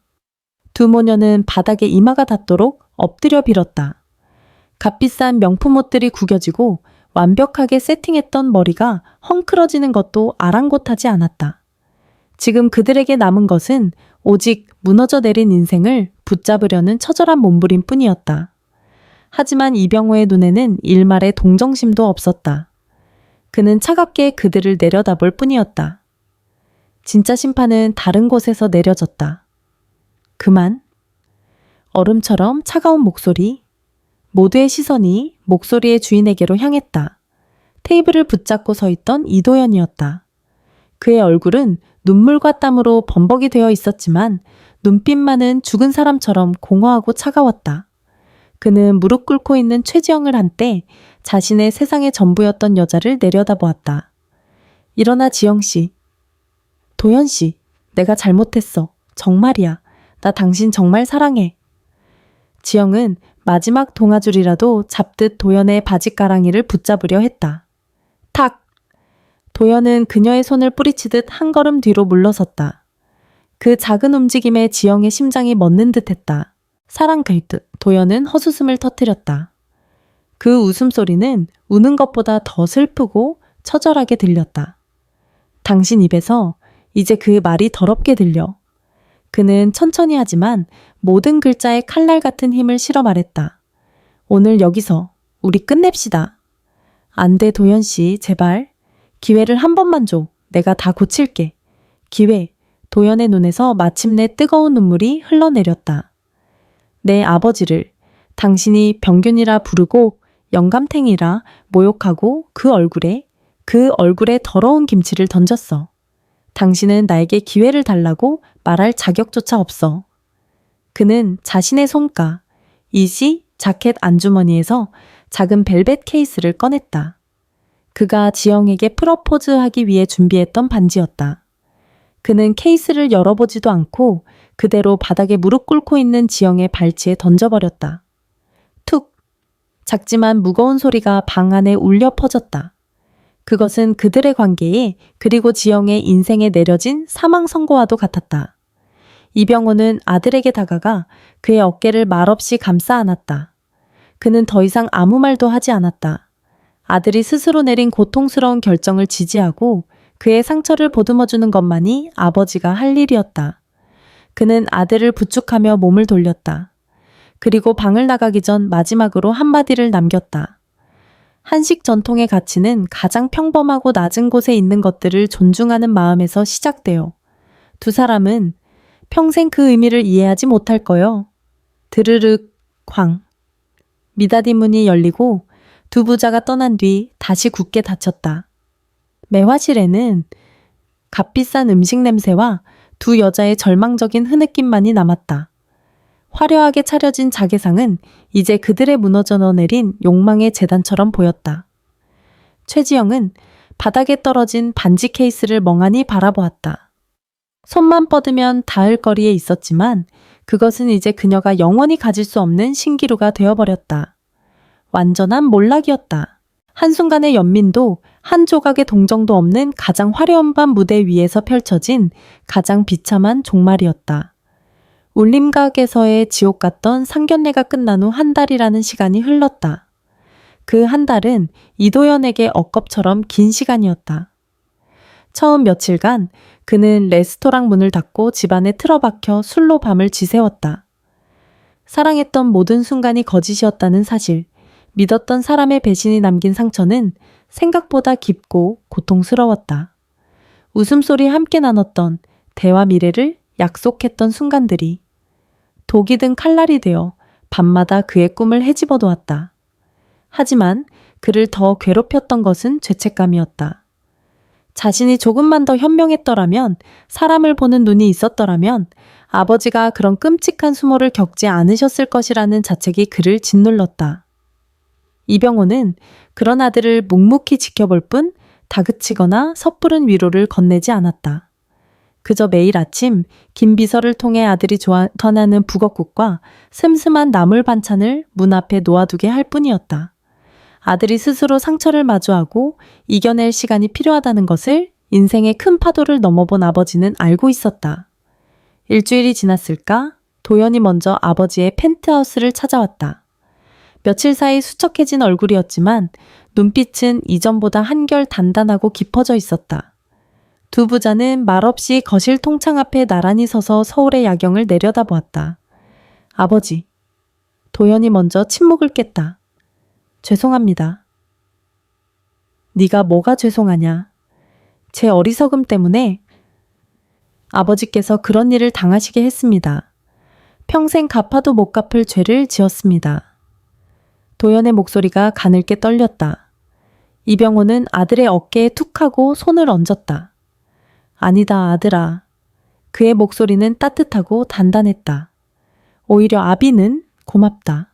두 모녀는 바닥에 이마가 닿도록 엎드려 빌었다. 값비싼 명품 옷들이 구겨지고 완벽하게 세팅했던 머리가 헝클어지는 것도 아랑곳하지 않았다. 지금 그들에게 남은 것은 오직 무너져 내린 인생을 붙잡으려는 처절한 몸부림 뿐이었다. 하지만 이병호의 눈에는 일말의 동정심도 없었다. 그는 차갑게 그들을 내려다볼 뿐이었다. 진짜 심판은 다른 곳에서 내려졌다. 그만. 얼음처럼 차가운 목소리. 모두의 시선이 목소리의 주인에게로 향했다. 테이블을 붙잡고 서 있던 이도연이었다. 그의 얼굴은 눈물과 땀으로 범벅이 되어 있었지만 눈빛만은 죽은 사람처럼 공허하고 차가웠다. 그는 무릎 꿇고 있는 최지영을 한때 자신의 세상의 전부였던 여자를 내려다보았다. 일어나 지영씨. 도연씨, 내가 잘못했어. 정말이야. 나 당신 정말 사랑해. 지영은 마지막 동아줄이라도 잡듯 도연의 바짓가랑이를 붙잡으려 했다. 탁! 도연은 그녀의 손을 뿌리치듯 한 걸음 뒤로 물러섰다. 그 작은 움직임에 지영의 심장이 멎는 듯했다. 사랑 긁듯 도연은 헛웃음을 터뜨렸다. 그 웃음소리는 우는 것보다 더 슬프고 처절하게 들렸다. 당신 입에서 이제 그 말이 더럽게 들려. 그는 천천히 하지만 모든 글자에 칼날 같은 힘을 실어 말했다. 오늘 여기서 우리 끝냅시다. 안 돼, 도연씨, 제발. 기회를 한 번만 줘. 내가 다 고칠게. 기회. 도연의 눈에서 마침내 뜨거운 눈물이 흘러내렸다. 내 아버지를 당신이 병균이라 부르고 영감탱이라 모욕하고 그 얼굴에 더러운 김치를 던졌어. 당신은 나에게 기회를 달라고 말할 자격조차 없어. 그는 자신의 손가, 이시 자켓 안주머니에서 작은 벨벳 케이스를 꺼냈다. 그가 지영에게 프러포즈하기 위해 준비했던 반지였다. 그는 케이스를 열어보지도 않고 그대로 바닥에 무릎 꿇고 있는 지영의 발치에 던져버렸다. 툭! 작지만 무거운 소리가 방 안에 울려 퍼졌다. 그것은 그들의 관계에 그리고 지영의 인생에 내려진 사망 선고와도 같았다. 이병호는 아들에게 다가가 그의 어깨를 말없이 감싸 안았다. 그는 더 이상 아무 말도 하지 않았다. 아들이 스스로 내린 고통스러운 결정을 지지하고 그의 상처를 보듬어주는 것만이 아버지가 할 일이었다. 그는 아들을 부축하며 몸을 돌렸다. 그리고 방을 나가기 전 마지막으로 한마디를 남겼다. 한식 전통의 가치는 가장 평범하고 낮은 곳에 있는 것들을 존중하는 마음에서 시작돼요. 두 사람은 평생 그 의미를 이해하지 못할 거요. 드르륵 쾅. 미닫이 문이 열리고 두 부자가 떠난 뒤 다시 굳게 닫혔다. 매화실에는 값비싼 음식 냄새와 두 여자의 절망적인 흐느낌만이 남았다. 화려하게 차려진 자개상은 이제 그들의 무너져 내린 욕망의 재단처럼 보였다. 최지영은 바닥에 떨어진 반지 케이스를 멍하니 바라보았다. 손만 뻗으면 닿을 거리에 있었지만 그것은 이제 그녀가 영원히 가질 수 없는 신기루가 되어버렸다. 완전한 몰락이었다. 한순간의 연민도 한 조각의 동정도 없는 가장 화려한 밤 무대 위에서 펼쳐진 가장 비참한 종말이었다. 울림각에서의 지옥 같던 상견례가 끝난 후 한 달이라는 시간이 흘렀다. 그 한 달은 이도연에게 억겁처럼 긴 시간이었다. 처음 며칠간 그는 레스토랑 문을 닫고 집안에 틀어박혀 술로 밤을 지새웠다. 사랑했던 모든 순간이 거짓이었다는 사실, 믿었던 사람의 배신이 남긴 상처는 생각보다 깊고 고통스러웠다. 웃음소리 함께 나눴던 대화 미래를 약속했던 순간들이 독이 든 칼날이 되어 밤마다 그의 꿈을 헤집어 놓았다. 하지만 그를 더 괴롭혔던 것은 죄책감이었다. 자신이 조금만 더 현명했더라면, 사람을 보는 눈이 있었더라면 아버지가 그런 끔찍한 수모를 겪지 않으셨을 것이라는 자책이 그를 짓눌렀다. 이병호는 그런 아들을 묵묵히 지켜볼 뿐 다그치거나 섣부른 위로를 건네지 않았다. 그저 매일 아침 김 비서를 통해 아들이 전하는 북엇국과 슴슴한 나물 반찬을 문 앞에 놓아두게 할 뿐이었다. 아들이 스스로 상처를 마주하고 이겨낼 시간이 필요하다는 것을 인생의 큰 파도를 넘어본 아버지는 알고 있었다. 일주일이 지났을까? 도연이 먼저 아버지의 펜트하우스를 찾아왔다. 며칠 사이 수척해진 얼굴이었지만 눈빛은 이전보다 한결 단단하고 깊어져 있었다. 두 부자는 말없이 거실 통창 앞에 나란히 서서 서울의 야경을 내려다보았다. 아버지. 도연이 먼저 침묵을 깼다. 죄송합니다. 네가 뭐가 죄송하냐. 제 어리석음 때문에 아버지께서 그런 일을 당하시게 했습니다. 평생 갚아도 못 갚을 죄를 지었습니다. 도연의 목소리가 가늘게 떨렸다. 이병호는 아들의 어깨에 툭 하고 손을 얹었다. 아니다, 아들아. 그의 목소리는 따뜻하고 단단했다. 오히려 아비는 고맙다.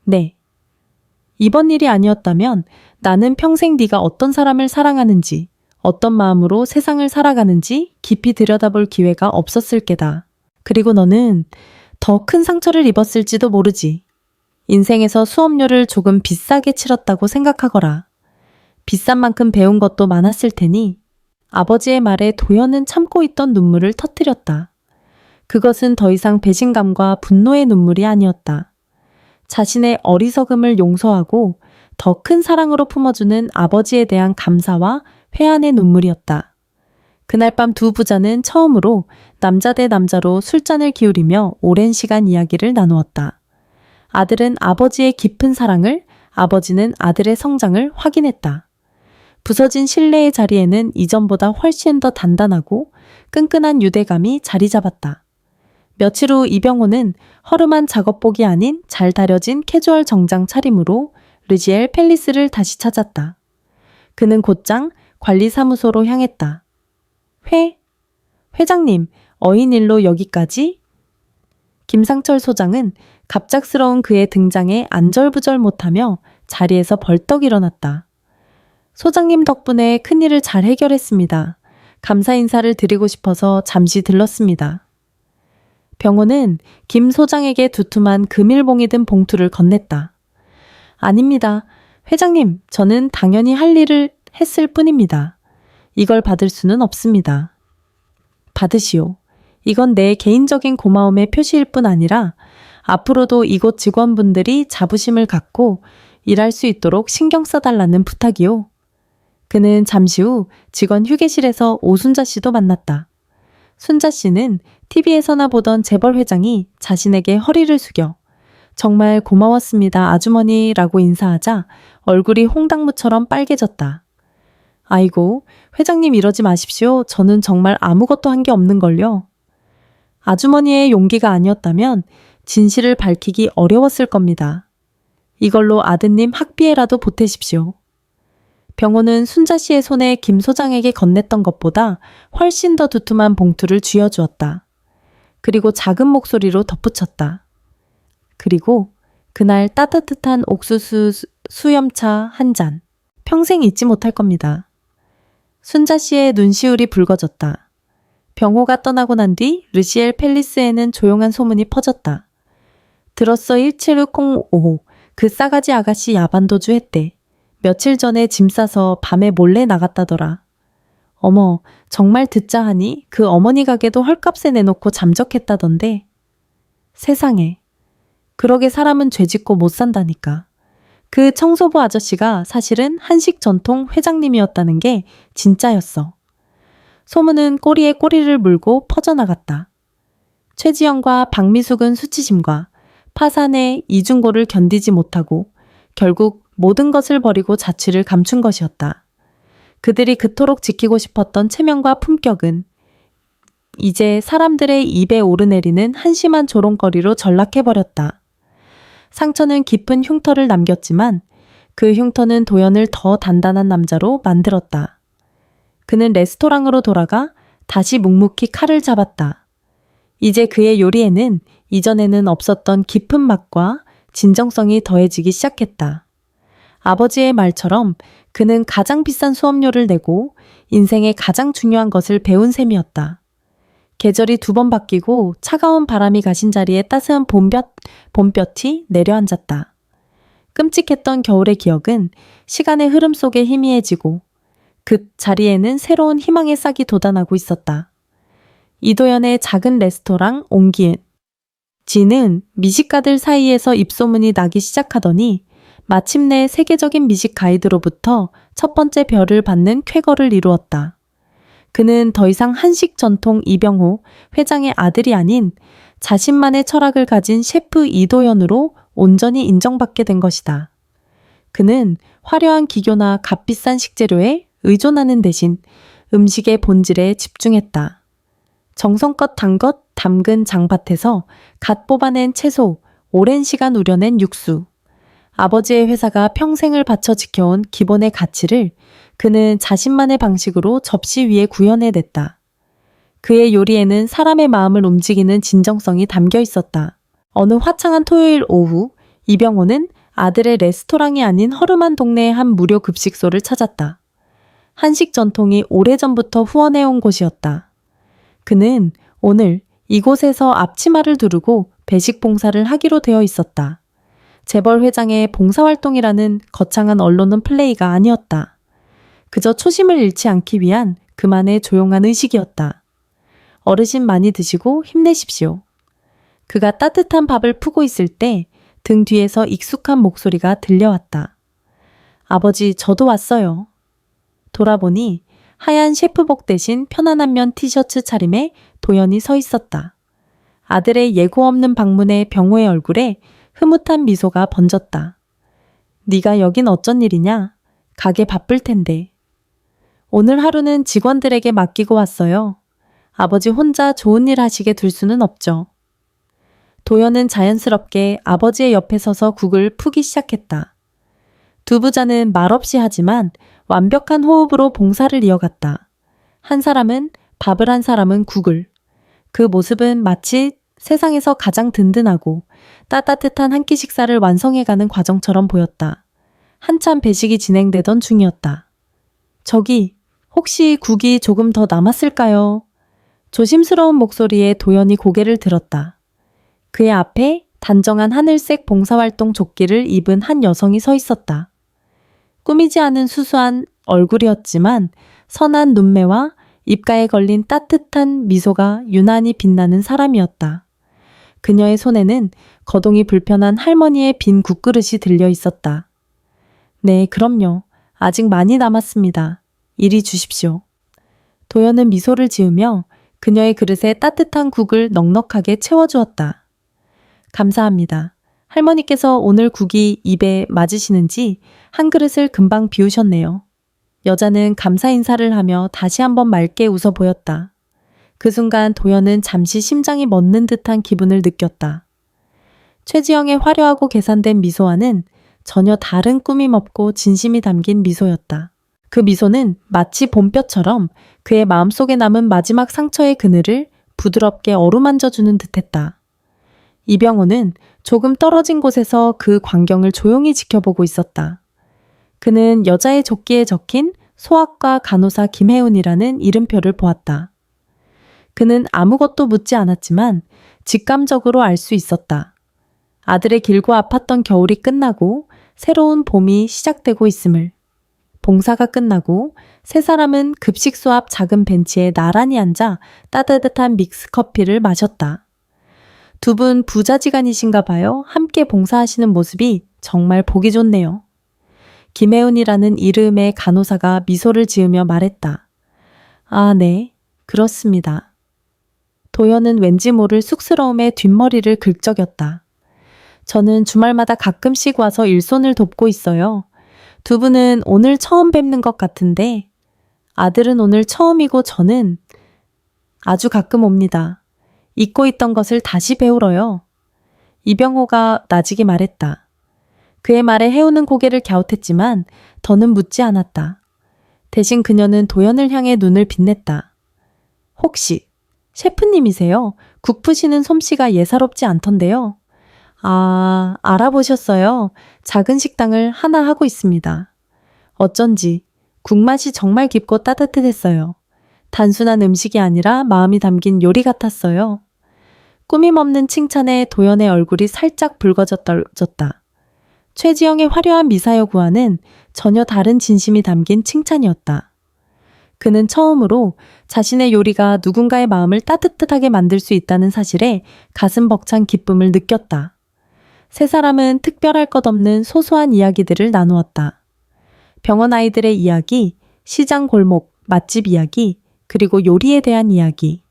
네. 이번 일이 아니었다면 나는 평생 네가 어떤 사람을 사랑하는지, 어떤 마음으로 세상을 살아가는지 깊이 들여다볼 기회가 없었을 게다. 그리고 너는 더 큰 상처를 입었을지도 모르지. 인생에서 수업료를 조금 비싸게 치렀다고 생각하거라. 비싼 만큼 배운 것도 많았을 테니. 아버지의 말에 도연은 참고 있던 눈물을 터뜨렸다. 그것은 더 이상 배신감과 분노의 눈물이 아니었다. 자신의 어리석음을 용서하고 더 큰 사랑으로 품어주는 아버지에 대한 감사와 회한의 눈물이었다. 그날 밤 두 부자는 처음으로 남자 대 남자로 술잔을 기울이며 오랜 시간 이야기를 나누었다. 아들은 아버지의 깊은 사랑을, 아버지는 아들의 성장을 확인했다. 부서진 신뢰의 자리에는 이전보다 훨씬 더 단단하고 끈끈한 유대감이 자리 잡았다. 며칠 후 이병호는 허름한 작업복이 아닌 잘 다려진 캐주얼 정장 차림으로 르지엘 팰리스를 다시 찾았다. 그는 곧장 관리사무소로 향했다. 회장님, 어인일로 여기까지? 김상철 소장은 갑작스러운 그의 등장에 안절부절 못하며 자리에서 벌떡 일어났다. 소장님 덕분에 큰일을 잘 해결했습니다. 감사 인사를 드리고 싶어서 잠시 들렀습니다. 병호는 김 소장에게 두툼한 금일봉이 든 봉투를 건넸다. 아닙니다. 회장님, 저는 당연히 할 일을 했을 뿐입니다. 이걸 받을 수는 없습니다. 받으시오. 이건 내 개인적인 고마움의 표시일 뿐 아니라 앞으로도 이곳 직원분들이 자부심을 갖고 일할 수 있도록 신경 써달라는 부탁이요. 그는 잠시 후 직원 휴게실에서 오순자 씨도 만났다. 순자 씨는 TV에서나 보던 재벌 회장이 자신에게 허리를 숙여 정말 고마웠습니다, 아주머니라고 인사하자 얼굴이 홍당무처럼 빨개졌다. 아이고, 회장님 이러지 마십시오. 저는 정말 아무것도 한 게 없는걸요. 아주머니의 용기가 아니었다면 진실을 밝히기 어려웠을 겁니다. 이걸로 아드님 학비에라도 보태십시오. 병호는 순자 씨의 손에 김 소장에게 건넸던 것보다 훨씬 더 두툼한 봉투를 쥐어주었다. 그리고 작은 목소리로 덧붙였다. 그리고 그날 따뜻한 옥수수 수염차 한 잔. 평생 잊지 못할 겁니다. 순자 씨의 눈시울이 붉어졌다. 병호가 떠나고 난 뒤 르시엘 팰리스에는 조용한 소문이 퍼졌다. 들었어 176055. 그 싸가지 아가씨 야반도주 했대. 며칠 전에 짐 싸서 밤에 몰래 나갔다더라. 어머, 정말 듣자 하니 그 어머니 가게도 헐값에 내놓고 잠적했다던데. 세상에. 그러게 사람은 죄짓고 못 산다니까. 그 청소부 아저씨가 사실은 한식 전통 회장님이었다는 게 진짜였어. 소문은 꼬리에 꼬리를 물고 퍼져나갔다. 최지영과 박미숙은 수치심과 파산의 이중고를 견디지 못하고 결국 모든 것을 버리고 자취를 감춘 것이었다. 그들이 그토록 지키고 싶었던 체면과 품격은 이제 사람들의 입에 오르내리는 한심한 조롱거리로 전락해버렸다. 상처는 깊은 흉터를 남겼지만 그 흉터는 도연을 더 단단한 남자로 만들었다. 그는 레스토랑으로 돌아가 다시 묵묵히 칼을 잡았다. 이제 그의 요리에는 이전에는 없었던 깊은 맛과 진정성이 더해지기 시작했다. 아버지의 말처럼 그는 가장 비싼 수업료를 내고 인생의 가장 중요한 것을 배운 셈이었다. 계절이 2번 바뀌고 차가운 바람이 가신 자리에 따스한 봄볕이 내려앉았다. 끔찍했던 겨울의 기억은 시간의 흐름 속에 희미해지고 그 자리에는 새로운 희망의 싹이 돋아나고 있었다. 이도연의 작은 레스토랑 옹기은지는 미식가들 사이에서 입소문이 나기 시작하더니 마침내 세계적인 미식 가이드로부터 첫 번째 별을 받는 쾌거를 이루었다. 그는 더 이상 한식 전통 이병호 회장의 아들이 아닌 자신만의 철학을 가진 셰프 이도연으로 온전히 인정받게 된 것이다. 그는 화려한 기교나 값비싼 식재료에 의존하는 대신 음식의 본질에 집중했다. 정성껏 담근 장밭에서 갓 뽑아낸 채소, 오랜 시간 우려낸 육수, 아버지의 회사가 평생을 바쳐 지켜온 기본의 가치를 그는 자신만의 방식으로 접시 위에 구현해냈다. 그의 요리에는 사람의 마음을 움직이는 진정성이 담겨 있었다. 어느 화창한 토요일 오후, 이병호는 아들의 레스토랑이 아닌 허름한 동네의 한 무료 급식소를 찾았다. 한식 전통이 오래전부터 후원해온 곳이었다. 그는 오늘 이곳에서 앞치마를 두르고 배식 봉사를 하기로 되어 있었다. 재벌 회장의 봉사활동이라는 거창한 언론은 플레이가 아니었다. 그저 초심을 잃지 않기 위한 그만의 조용한 의식이었다. 어르신 많이 드시고 힘내십시오. 그가 따뜻한 밥을 푸고 있을 때 등 뒤에서 익숙한 목소리가 들려왔다. 아버지, 저도 왔어요. 돌아보니 하얀 셰프복 대신 편안한 면 티셔츠 차림에 도연이 서 있었다. 아들의 예고 없는 방문에 병호의 얼굴에 흐뭇한 미소가 번졌다. 네가 여긴 어쩐 일이냐? 가게 바쁠 텐데. 오늘 하루는 직원들에게 맡기고 왔어요. 아버지 혼자 좋은 일 하시게 둘 수는 없죠. 도연은 자연스럽게 아버지의 옆에 서서 국을 푸기 시작했다. 두 부자는 말없이 하지만 완벽한 호흡으로 봉사를 이어갔다. 한 사람은 밥을, 한 사람은 국을. 그 모습은 마치 세상에서 가장 든든하고 따뜻한 한 끼 식사를 완성해가는 과정처럼 보였다. 한참 배식이 진행되던 중이었다. 저기, 혹시 국이 조금 더 남았을까요? 조심스러운 목소리에 도연이 고개를 들었다. 그의 앞에 단정한 하늘색 봉사활동 조끼를 입은 한 여성이 서 있었다. 꾸미지 않은 수수한 얼굴이었지만 선한 눈매와 입가에 걸린 따뜻한 미소가 유난히 빛나는 사람이었다. 그녀의 손에는 거동이 불편한 할머니의 빈 국그릇이 들려 있었다. 네, 그럼요. 아직 많이 남았습니다. 이리 주십시오. 도연은 미소를 지으며 그녀의 그릇에 따뜻한 국을 넉넉하게 채워주었다. 감사합니다. 할머니께서 오늘 국이 입에 맞으시는지 한 그릇을 금방 비우셨네요. 여자는 감사 인사를 하며 다시 한번 맑게 웃어 보였다. 그 순간 도연은 잠시 심장이 멎는 듯한 기분을 느꼈다. 최지영의 화려하고 계산된 미소와는 전혀 다른 꾸밈 없고 진심이 담긴 미소였다. 그 미소는 마치 봄볕처럼 그의 마음속에 남은 마지막 상처의 그늘을 부드럽게 어루만져주는 듯했다. 이병호는 조금 떨어진 곳에서 그 광경을 조용히 지켜보고 있었다. 그는 여자의 조끼에 적힌 소아과 간호사 김혜운이라는 이름표를 보았다. 그는 아무것도 묻지 않았지만 직감적으로 알 수 있었다. 아들의 길고 아팠던 겨울이 끝나고 새로운 봄이 시작되고 있음을. 봉사가 끝나고 세 사람은 급식소 앞 작은 벤치에 나란히 앉아 따뜻한 믹스커피를 마셨다. 두 분 부자지간이신가 봐요. 함께 봉사하시는 모습이 정말 보기 좋네요. 김혜운이라는 이름의 간호사가 미소를 지으며 말했다. 아, 네, 그렇습니다. 도연은 왠지 모를 쑥스러움에 뒷머리를 긁적였다. 저는 주말마다 가끔씩 와서 일손을 돕고 있어요. 두 분은 오늘 처음 뵙는 것 같은데 아들은 오늘 처음이고 저는 아주 가끔 옵니다. 잊고 있던 것을 다시 배우러요. 이병호가 나지게 말했다. 그의 말에 혜우는 고개를 갸웃했지만 더는 묻지 않았다. 대신 그녀는 도연을 향해 눈을 빛냈다. 혹시 셰프님이세요? 국 푸시는 솜씨가 예사롭지 않던데요. 아, 알아보셨어요? 작은 식당을 하나 하고 있습니다. 어쩐지 국맛이 정말 깊고 따뜻했어요. 단순한 음식이 아니라 마음이 담긴 요리 같았어요. 꾸밈없는 칭찬에 도연의 얼굴이 살짝 붉어졌다. 최지영의 화려한 미사여 구화는 전혀 다른 진심이 담긴 칭찬이었다. 그는 처음으로 자신의 요리가 누군가의 마음을 따뜻하게 만들 수 있다는 사실에 가슴 벅찬 기쁨을 느꼈다. 세 사람은 특별할 것 없는 소소한 이야기들을 나누었다. 병원 아이들의 이야기, 시장 골목, 맛집 이야기, 그리고 요리에 대한 이야기.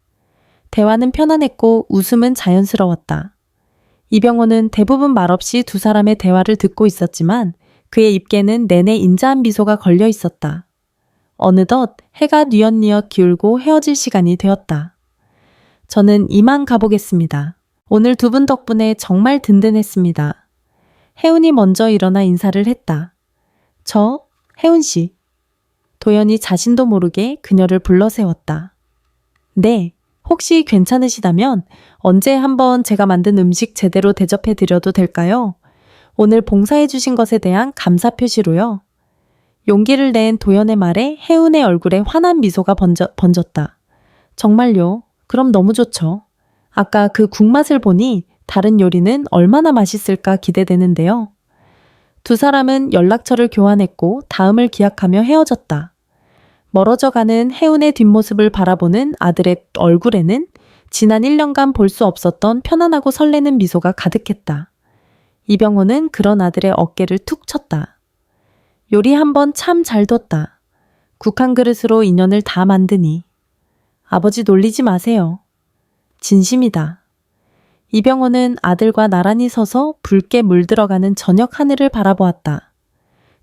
대화는 편안했고 웃음은 자연스러웠다. 이병호는 대부분 말없이 두 사람의 대화를 듣고 있었지만 그의 입에는 내내 인자한 미소가 걸려 있었다. 어느덧 해가 뉘엿뉘엿 기울고 헤어질 시간이 되었다. 저는 이만 가보겠습니다. 오늘 두 분 덕분에 정말 든든했습니다. 혜운이 먼저 일어나 인사를 했다. 저, 혜운 씨. 도연이 자신도 모르게 그녀를 불러 세웠다. 네, 혹시 괜찮으시다면 언제 한번 제가 만든 음식 제대로 대접해 드려도 될까요? 오늘 봉사해 주신 것에 대한 감사 표시로요. 용기를 낸 도연의 말에 혜운의 얼굴에 환한 미소가 번졌다. 정말요? 그럼 너무 좋죠. 아까 그 국맛을 보니 다른 요리는 얼마나 맛있을까 기대되는데요. 두 사람은 연락처를 교환했고 다음을 기약하며 헤어졌다. 멀어져가는 혜운의 뒷모습을 바라보는 아들의 얼굴에는 지난 1년간 볼 수 없었던 편안하고 설레는 미소가 가득했다. 이병호는 그런 아들의 어깨를 툭 쳤다. 요리 한번 참 잘 뒀다. 국 한 그릇으로 인연을 다 만드니. 아버지 놀리지 마세요. 진심이다. 이병호는 아들과 나란히 서서 붉게 물들어가는 저녁 하늘을 바라보았다.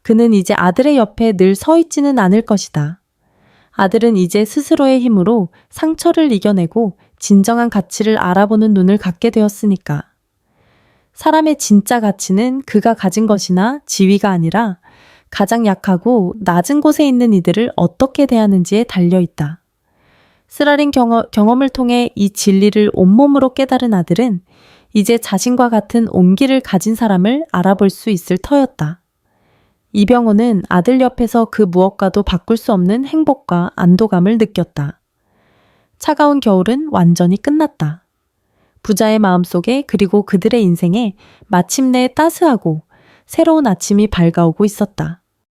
그는 이제 아들의 옆에 늘 서 있지는 않을 것이다. 아들은 이제 스스로의 힘으로 상처를 이겨내고 진정한 가치를 알아보는 눈을 갖게 되었으니까. 사람의 진짜 가치는 그가 가진 것이나 지위가 아니라 가장 약하고 낮은 곳에 있는 이들을 어떻게 대하는지에 달려있다. 쓰라린 경험을 통해 이 진리를 온몸으로 깨달은 아들은 이제 자신과 같은 온기를 가진 사람을 알아볼 수 있을 터였다. 이병호는 아들 옆에서 그 무엇과도 바꿀 수 없는 행복과 안도감을 느꼈다. 차가운 겨울은 완전히 끝났다. 부자의 마음속에 그리고 그들의 인생에 마침내 따스하고 새로운 아침이 밝아오고 있었다.